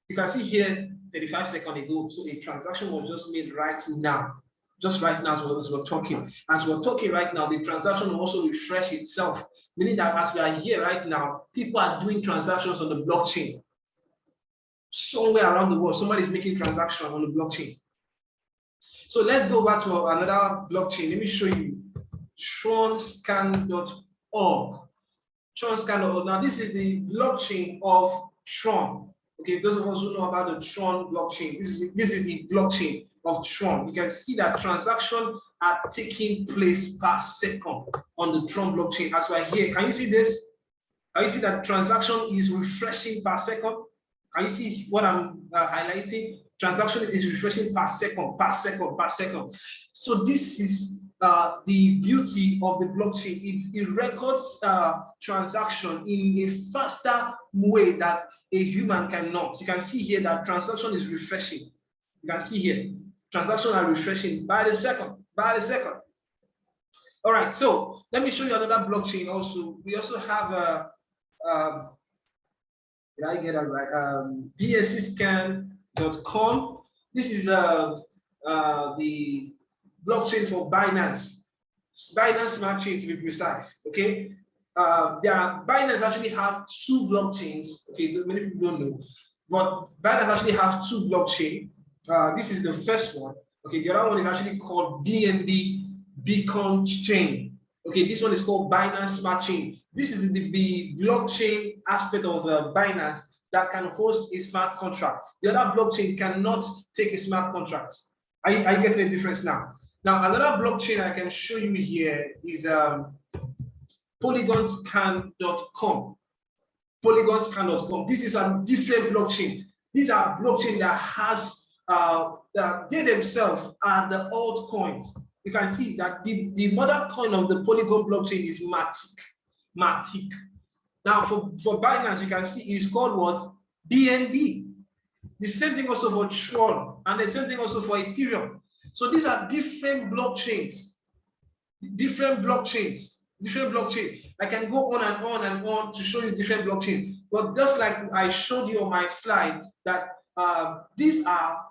You can see here 35 seconds ago, so a transaction was just made right now. Just right now as we're talking. As we're talking right now, the transaction will also refresh itself, meaning that as we are here right now, people are doing transactions on the blockchain. Somewhere around the world, somebody is making transactions on the blockchain. So let's go back to another blockchain. Let me show you tronscan.org. Tronscan.org. Now, this is the blockchain of Tron. Okay, those of us who know about the Tron blockchain, this is the blockchain of Tron. You can see that transactions are taking place per second on the Tron blockchain. As we're here, can you see this? Can you see that transaction is refreshing per second? Can you see what I'm highlighting? Transaction is refreshing per second, per second, per second. So this is the beauty of the blockchain. It records transaction in a faster way that a human cannot. You can see here that transaction is refreshing. You can see here, transactions are refreshing by the second, by the second. All right, so let me show you another blockchain also. We also have did I get that right? bscscan.com. This is the blockchain for Binance. Binance Smart Chain to be precise. Okay. Binance actually have two blockchains. Okay, many people don't know, but Binance actually have two blockchains. This is the first one. Okay, the other one is actually called BNB Beacon Chain. Okay, this one is called Binance Smart Chain. This is the blockchain aspect of Binance that can host a smart contract. The other blockchain cannot take a smart contract. I get the difference now. Now, another blockchain I can show you here is polygonscan.com. Polygonscan.com. This is a different blockchain. These are blockchain that has they themselves are the altcoins. You can see that the mother coin of the Polygon blockchain is MATIC. MATIC. Now for Binance, you can see it's called what? BNB. The same thing also for Tron, and the same thing also for Ethereum. So these are different blockchains. Different blockchains. Different blockchains. I can go on and on and on to show you different blockchains. But just like I showed you on my slide, that these are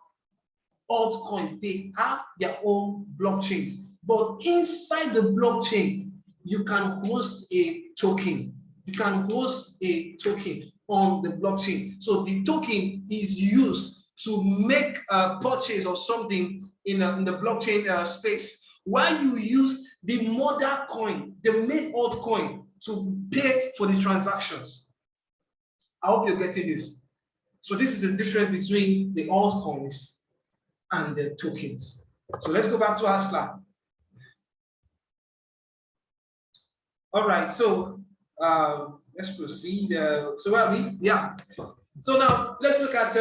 altcoins. They have their own blockchains. But inside the blockchain, you can host a token. You can host a token on the blockchain. So the token is used to make a purchase of something in the blockchain space, while you use the mother coin, the main altcoin, to pay for the transactions. I hope you're getting this. So this is the difference between the altcoins and the tokens. So let's go back to our slide. All right, so let's proceed. So where are we? Yeah. So now let's look at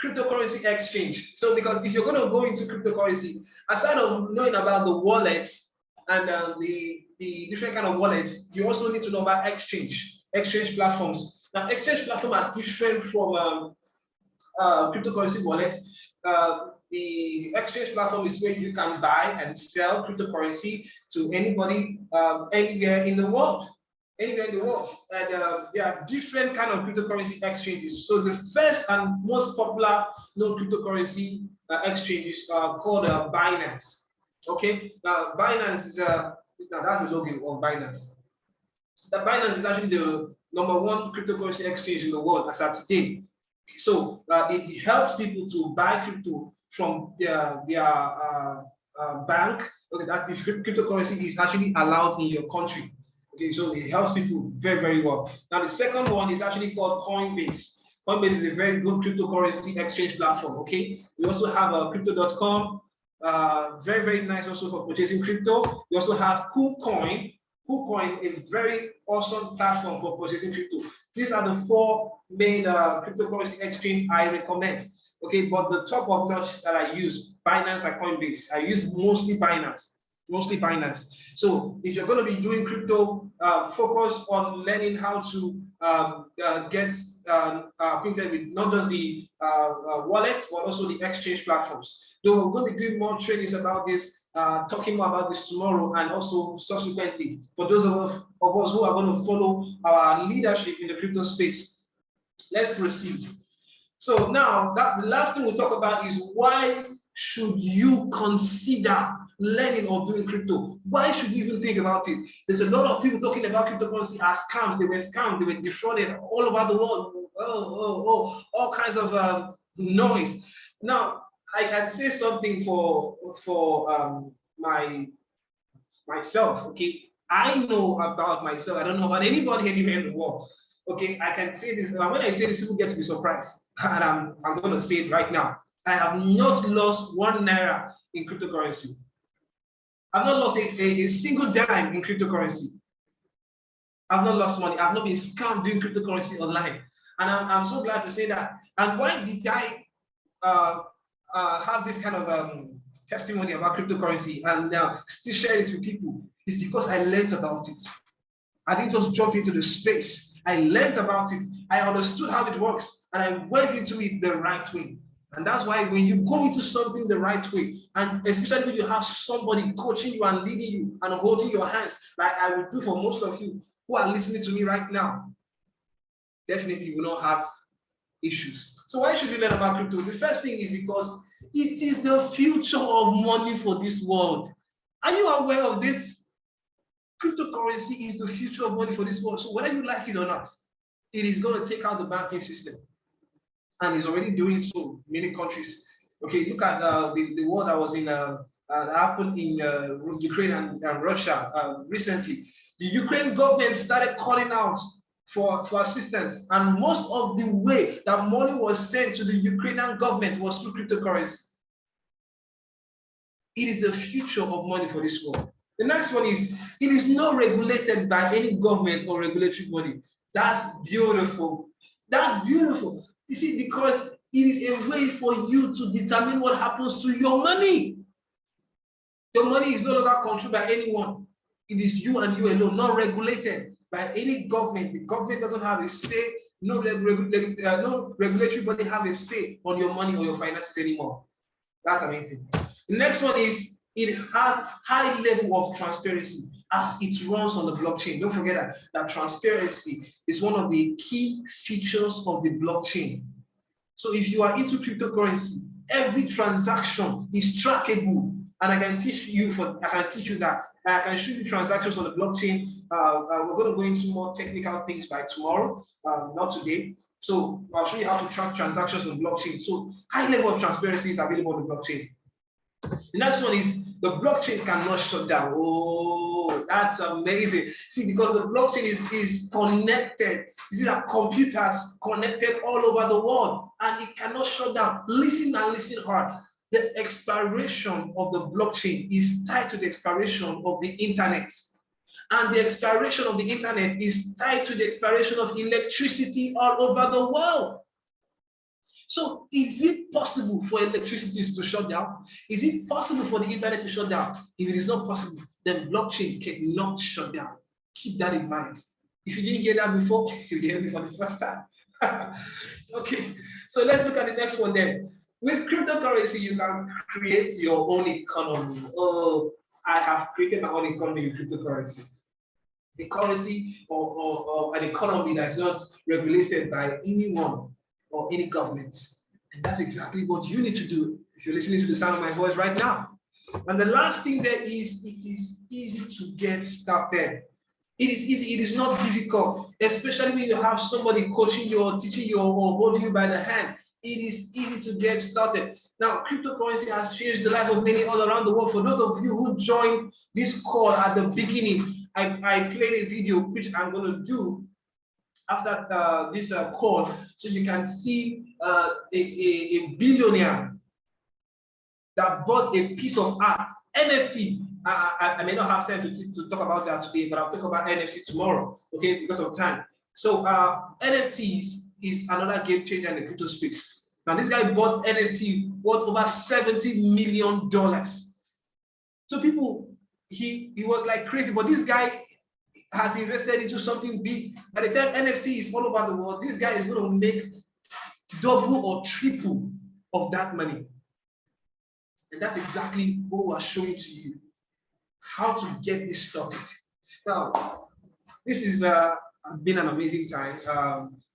cryptocurrency exchange. So because if you're going to go into cryptocurrency, aside of knowing about the wallets and the different kind of wallets, you also need to know about exchange platforms. Now, exchange platforms are different from cryptocurrency wallets. The exchange platform is where you can buy and sell cryptocurrency to anybody, anywhere in the world. anywhere in the world. And there are different kind of cryptocurrency exchanges. So the first and most popular known cryptocurrency exchanges are called Binance. Okay, now Binance is now that's the logo of Binance. The Binance is actually the #1 cryptocurrency exchange in the world as at today. So it helps people to buy crypto from their bank. Okay, that if cryptocurrency is actually allowed in your country. Okay, so it helps people very, very well. Now the second one is actually called Coinbase. Coinbase is a very good cryptocurrency exchange platform. Okay, we also have crypto.com, very, very nice also for purchasing crypto. We also have KuCoin. KuCoin, a very awesome platform for purchasing crypto. These are the 4 main cryptocurrency exchange I recommend. Okay, but the top of notch that I use, Binance and Coinbase. I use mostly Binance. So if you're going to be doing crypto, focus on learning how to get acquainted with not just the wallet, but also the exchange platforms. Though we're going to be doing more trainings about this, talking more about this tomorrow and also subsequently for those of us who are going to follow our leadership in the crypto space. Let's proceed. So now that the last thing we'll talk about is why should you consider learning or doing crypto? Why should you even think about it? There's a lot of people talking about cryptocurrency as scams. They were scammed, they were defrauded all over the world. All kinds of noise. Now, I can say something for myself, okay? I know about myself. I don't know about anybody anywhere in the world. Okay, I can say this. When I say this, people get to be surprised. And I'm going to say it right now. I have not lost 1 naira in cryptocurrency. I've not lost a single dime in cryptocurrency. I've not lost money. I've not been scammed doing cryptocurrency online. And I'm so glad to say that. And why did I have this kind of testimony about cryptocurrency and now still share it with people? Is because I learned about it. I didn't just jump into the space. I learned about it. I understood how it works, and I went into it the right way. And that's why when you go into something the right way, and especially when you have somebody coaching you and leading you and holding your hands, like I will do for most of you who are listening to me right now, definitely you will not have issues. So why should you learn about crypto? The first thing is because it is the future of money for this world. Are you aware of this? Cryptocurrency is the future of money for this world. So whether you like it or not, it is going to take out the banking system. And it's already doing so in many countries. Okay, look at the war that was in happened in Ukraine and Russia recently. The Ukraine government started calling out for assistance, and most of the way that money was sent to the Ukrainian government was through cryptocurrency. It is the future of money for this world. The next one is, it is not regulated by any government or regulatory body. That's beautiful. That's beautiful. You see, because it is a way for you to determine what happens to your money. Your money is no longer controlled by anyone. It is you and you alone, not regulated by any government. The government doesn't have a say. No regulatory body have a say on your money or your finances anymore. That's amazing. The next one is, it has high level of transparency as it runs on the blockchain. Don't forget that transparency is one of the key features of the blockchain. So if you are into cryptocurrency, every transaction is trackable, and I can teach you that. I can show you transactions on the blockchain. We're going to go into more technical things by tomorrow, not today. So I'll show you how to track transactions on the blockchain. So high level of transparency is available on the blockchain. The next one is, the blockchain cannot shut down. Oh, that's amazing. See, because the blockchain is connected. You see that computers connected all over the world, and it cannot shut down. Listen and listen hard. The expiration of the blockchain is tied to the expiration of the internet. And the expiration of the internet is tied to the expiration of electricity all over the world. So is it possible for electricity to shut down? Is it possible for the internet to shut down? If it is not possible, then blockchain cannot shut down. Keep that in mind. If you didn't hear that before, you hear me for the first time. Okay, so let's look at the next one then. With cryptocurrency, you can create your own economy. Oh, I have created my own economy with cryptocurrency. a currency or an economy that's not regulated by anyone or any government. And that's exactly what you need to do if you're listening to the sound of my voice right now. And the last thing there is, it is easy to get started. It is easy, it is not difficult, especially when you have somebody coaching you or teaching you or holding you by the hand. It is easy to get started. Now, cryptocurrency has changed the life of many all around the world. For those of you who joined this call at the beginning, I played a video which I'm going to do after this call, so you can see a billionaire that bought a piece of art, NFT. I may not have time to talk about that today, but I'll talk about NFT tomorrow, okay, because of time. So NFTs is another game changer in the crypto space. Now, this guy bought NFT worth over $70 million. So people, he was like crazy, but this guy has invested into something big. By the time NFT is all over the world, this guy is going to make double or triple of that money. And that's exactly what we're showing to you, how to get this started. Now, this is been an amazing time.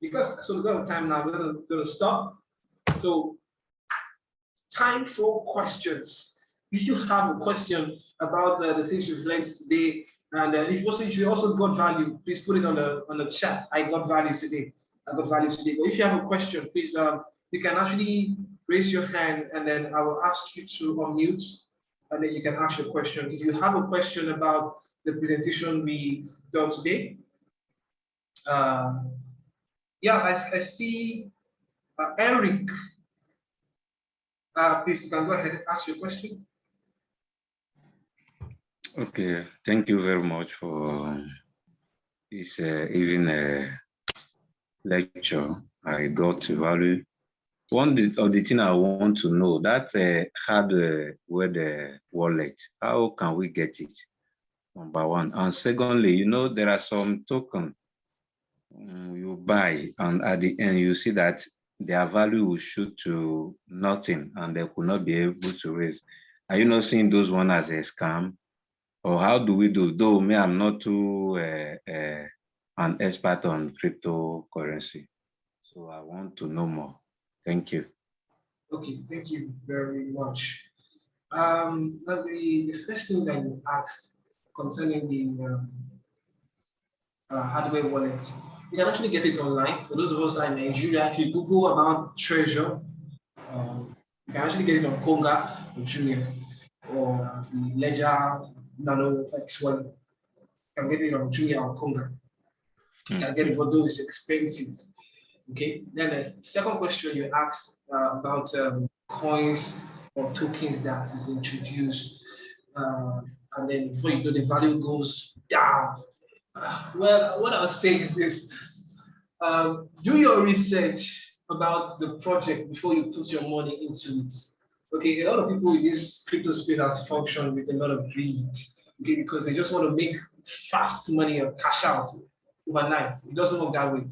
Because of time now, we're going to stop. So, time for questions. If you have a question about the things we've learned today, and if you also got value, please put it on the chat. I got value today. I got value today. But if you have a question, please you can actually raise your hand, and then I will ask you to unmute, and then you can ask your question. If you have a question about the presentation we done today, yeah, I see Eric. Please, you can go ahead and ask your question. Okay, thank you very much for this evening lecture. I got value. One of the things I want to know, that hardware wallet, how can we get it? Number one. And secondly, you know, there are some tokens you buy, and at the end, you see that their value will shoot to nothing and they could not be able to raise. Are you not seeing those ones as a scam? Or how do we do? Though me, I'm not too an expert on cryptocurrency. So I want to know more. Thank you. Okay, thank you very much. The first thing that you asked concerning the hardware wallets, you can actually get it online. For those of us in Nigeria, if you Google about Treasure, you can actually get it on Konga or Jumia or the Ledger Nano X wallet. You can get it on Jumia or Konga. You can get it, but though it's expensive. Okay. Then the second question you asked about coins or tokens that is introduced, and then before you know, the value goes down. Well, what I'll say is this: do your research about the project before you put your money into it. Okay, a lot of people in this crypto space have functioned with a lot of greed. Okay, because they just want to make fast money or cash out overnight. It doesn't work that way.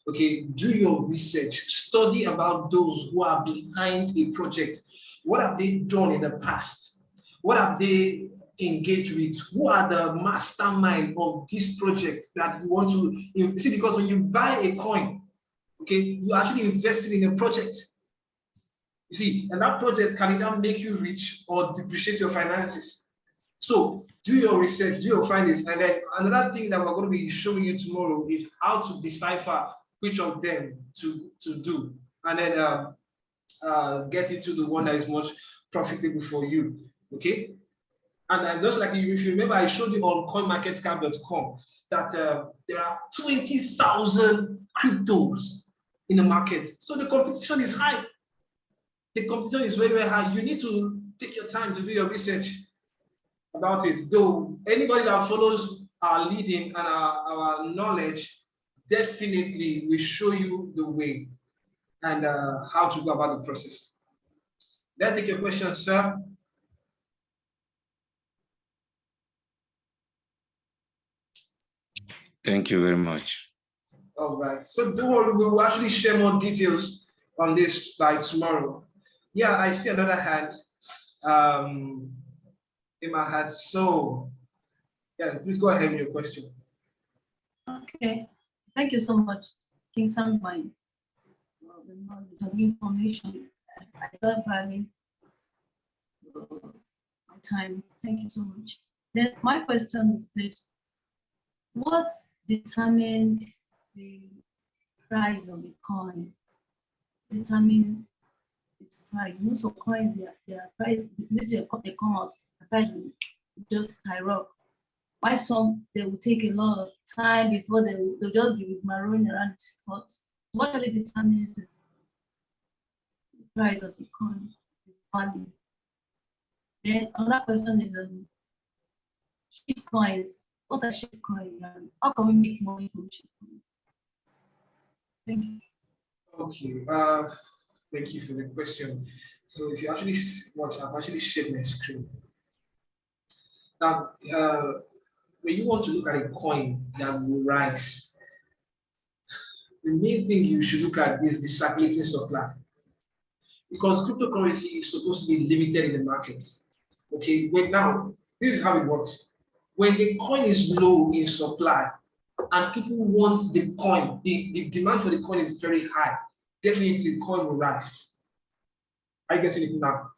Okay, do your research, study about those who are behind a project. What have they done in the past? What have they engaged with? Who are the mastermind of this project that you want to see? Because when you buy a coin, okay, you actually invested in a project. You see, and that project can either make you rich or depreciate your finances. So do your research, do your findings, and then another thing that we're going to be showing you tomorrow is how to decipher which of them to do, and then get into the one that is much profitable for you. Okay. And just like if you remember, I showed you on coinmarketcap.com that there are 20,000 cryptos in the market. So the competition is high. The competition is very, very high. You need to take your time to do your research about it. Though anybody that follows our leading and our knowledge definitely will show you the way and how to go about the process. Let's take your question, sir. Thank you very much. All right. So don't worry, we will actually share more details on this by tomorrow. Yeah, I see another hand in my hand. So, yeah, please go ahead with your question. Okay, thank you so much, King Sandmine, for the knowledge and information. I got value my time. Thank you so much. Then my question is this: what determines the price of the coin? Determine its price. Most of coins, their price, they come out, the price will just skyrocket. Why some they will take a lot of time before they'll just be maroon around the spot. What really determines the price of the coin, the value? Then another question is shit coins. What are shit coins and how can we make money from shit coins? Thank you. Okay, thank you for the question. So if you actually watch, I've actually shared my screen. Now, when you want to look at a coin that will rise, the main thing you should look at is the circulating supply. Because cryptocurrency is supposed to be limited in the market. Okay, but now, this is how it works. When the coin is low in supply and people want the coin, the demand for the coin is very high, definitely the coin will rise. Are you getting it now?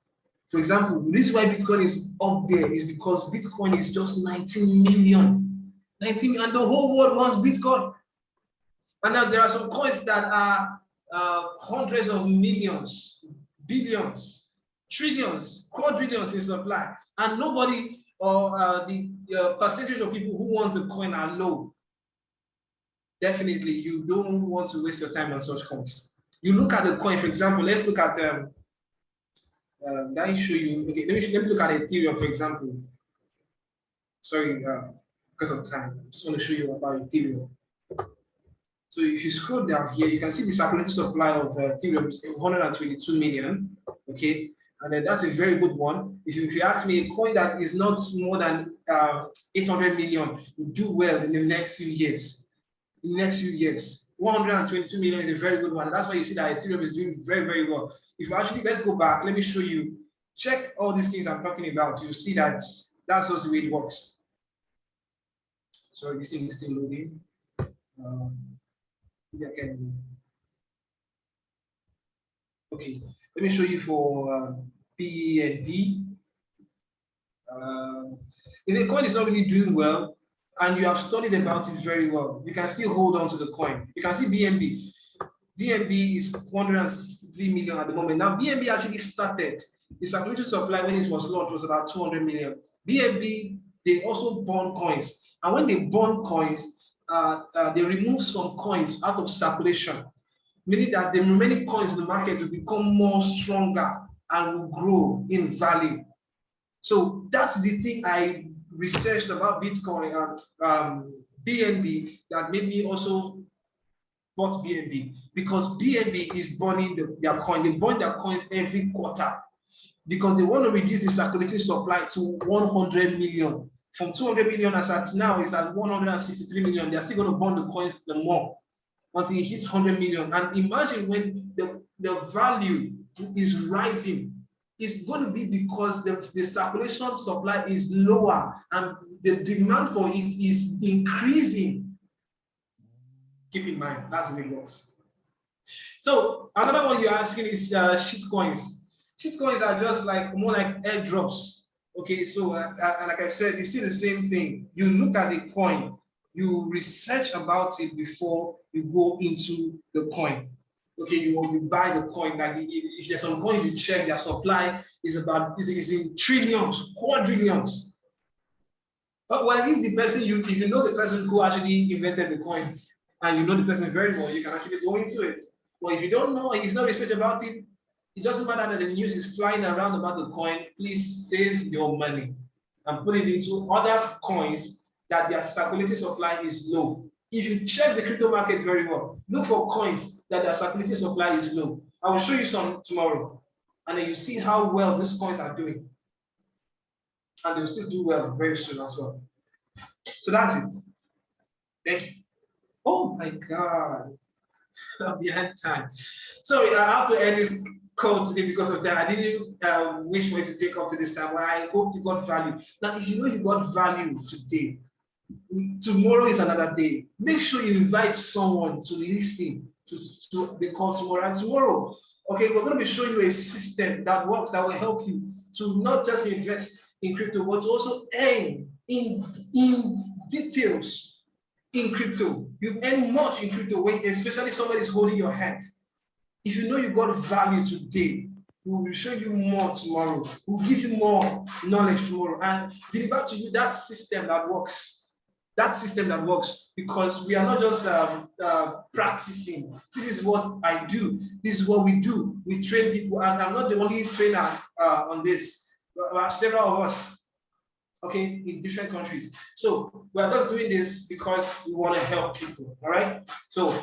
For example, the reason why Bitcoin is up there is because Bitcoin is just 19 million. 19 million, and the whole world wants Bitcoin. And now there are some coins that are hundreds of millions, billions, trillions, quadrillions in supply. And nobody or the percentage of people who want the coin are low. Definitely, you don't want to waste your time on such coins. You look at the coin, for example, let's look at did I show you? Okay, let me look at Ethereum, for example. Sorry, because of time. I just want to show you about Ethereum. So if you scroll down here, you can see the circulating supply of Ethereum is 122 million. Okay, and then that's a very good one. If you ask me, a coin that is not more than 800 million will do well in the next few years. In the next few years. 122 million is a very good one. And that's why you see that Ethereum is doing very, very well. If you actually, let's go back, let me show you. Check all these things I'm talking about. You'll see that that's just the way it works. Sorry, this thing is still loading. Okay, let me show you for BNB. If a coin is not really doing well, and you have studied about it very well, you can still hold on to the coin. You can see BNB. BNB is 163 million at the moment. Now, BNB actually started, the circulatory supply when it was launched was about 200 million. BNB, they also burn coins. And when they burn coins, they remove some coins out of circulation, meaning that the remaining coins in the market will become more stronger and will grow in value. So that's the thing I researched about Bitcoin and BNB that made me also bought BNB, because BNB is burning their coin. They burn their coins every quarter because they want to reduce the circulating supply to 100 million. From 200 million as at now is at 163 million. They're still going to burn the coins the more until it hits 100 million. And imagine when the value is rising, it's going to be because the circulation supply is lower and the demand for it is increasing. Keep in mind, that's the way it works. So another one you're asking is shit coins. Shit coins are just like more like airdrops. Okay, so like I said, it's still the same thing. You look at the coin, you research about it before you go into the coin. Okay, you buy the coin. Like if there's some coins you check, their supply is in trillions, quadrillions. But well, if the person if you know the person who actually invented the coin and you know the person very well, you can actually go into it. But if you don't know, if you've not researched about it, it doesn't matter that the news is flying around about the coin. Please save your money and put it into other coins that their circulating supply is low. If you check the crypto market very well, look for coins that their circulating supply is low. I will show you some tomorrow, and then you see how well these coins are doing. And they'll still do well very soon as well. So that's it. Thank you. Oh my God. I'm behind time. Sorry, I have to end this call today because of that. I didn't wish for it to take up to this time, but I hope you got value. Now, if you know you got value today, Tomorrow is another day. Make sure you invite someone to listen to the call tomorrow. And tomorrow, okay, we're going to be showing you a system that works, that will help you to not just invest in crypto, but to also earn in details in crypto. You earn much in crypto when especially somebody is holding your hand. If you know you got value today, we will show you more tomorrow. We'll give you more knowledge tomorrow and deliver to you that system that works. That system that works, because we are not just practicing. This is what I do. This is what we do. We train people, and I'm not the only trainer on this. There are several of us, okay, in different countries. So we are just doing this because we want to help people. All right. So,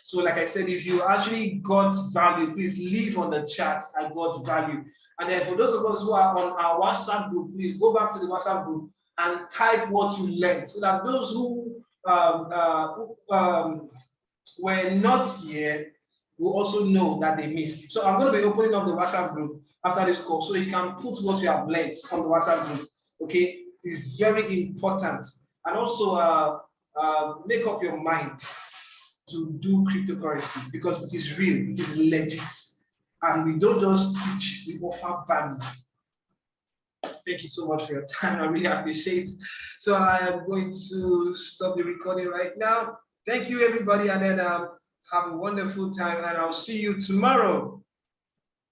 so like I said, if you actually got value, please leave on the chat, I got value. And then for those of us who are on our WhatsApp group, please go back to the WhatsApp group and type what you learned, so that those who were not here will also know that they missed. So I'm going to be opening up the WhatsApp group after this call, so you can put what you have learned on the WhatsApp group. Okay, it's very important. And also make up your mind to do cryptocurrency, because it is real, it is legit, and we don't just teach, we offer value. Thank you so much for your time. I really appreciate it. So I am going to stop the recording right now. Thank you, everybody, and then have a wonderful time, and I'll see you tomorrow.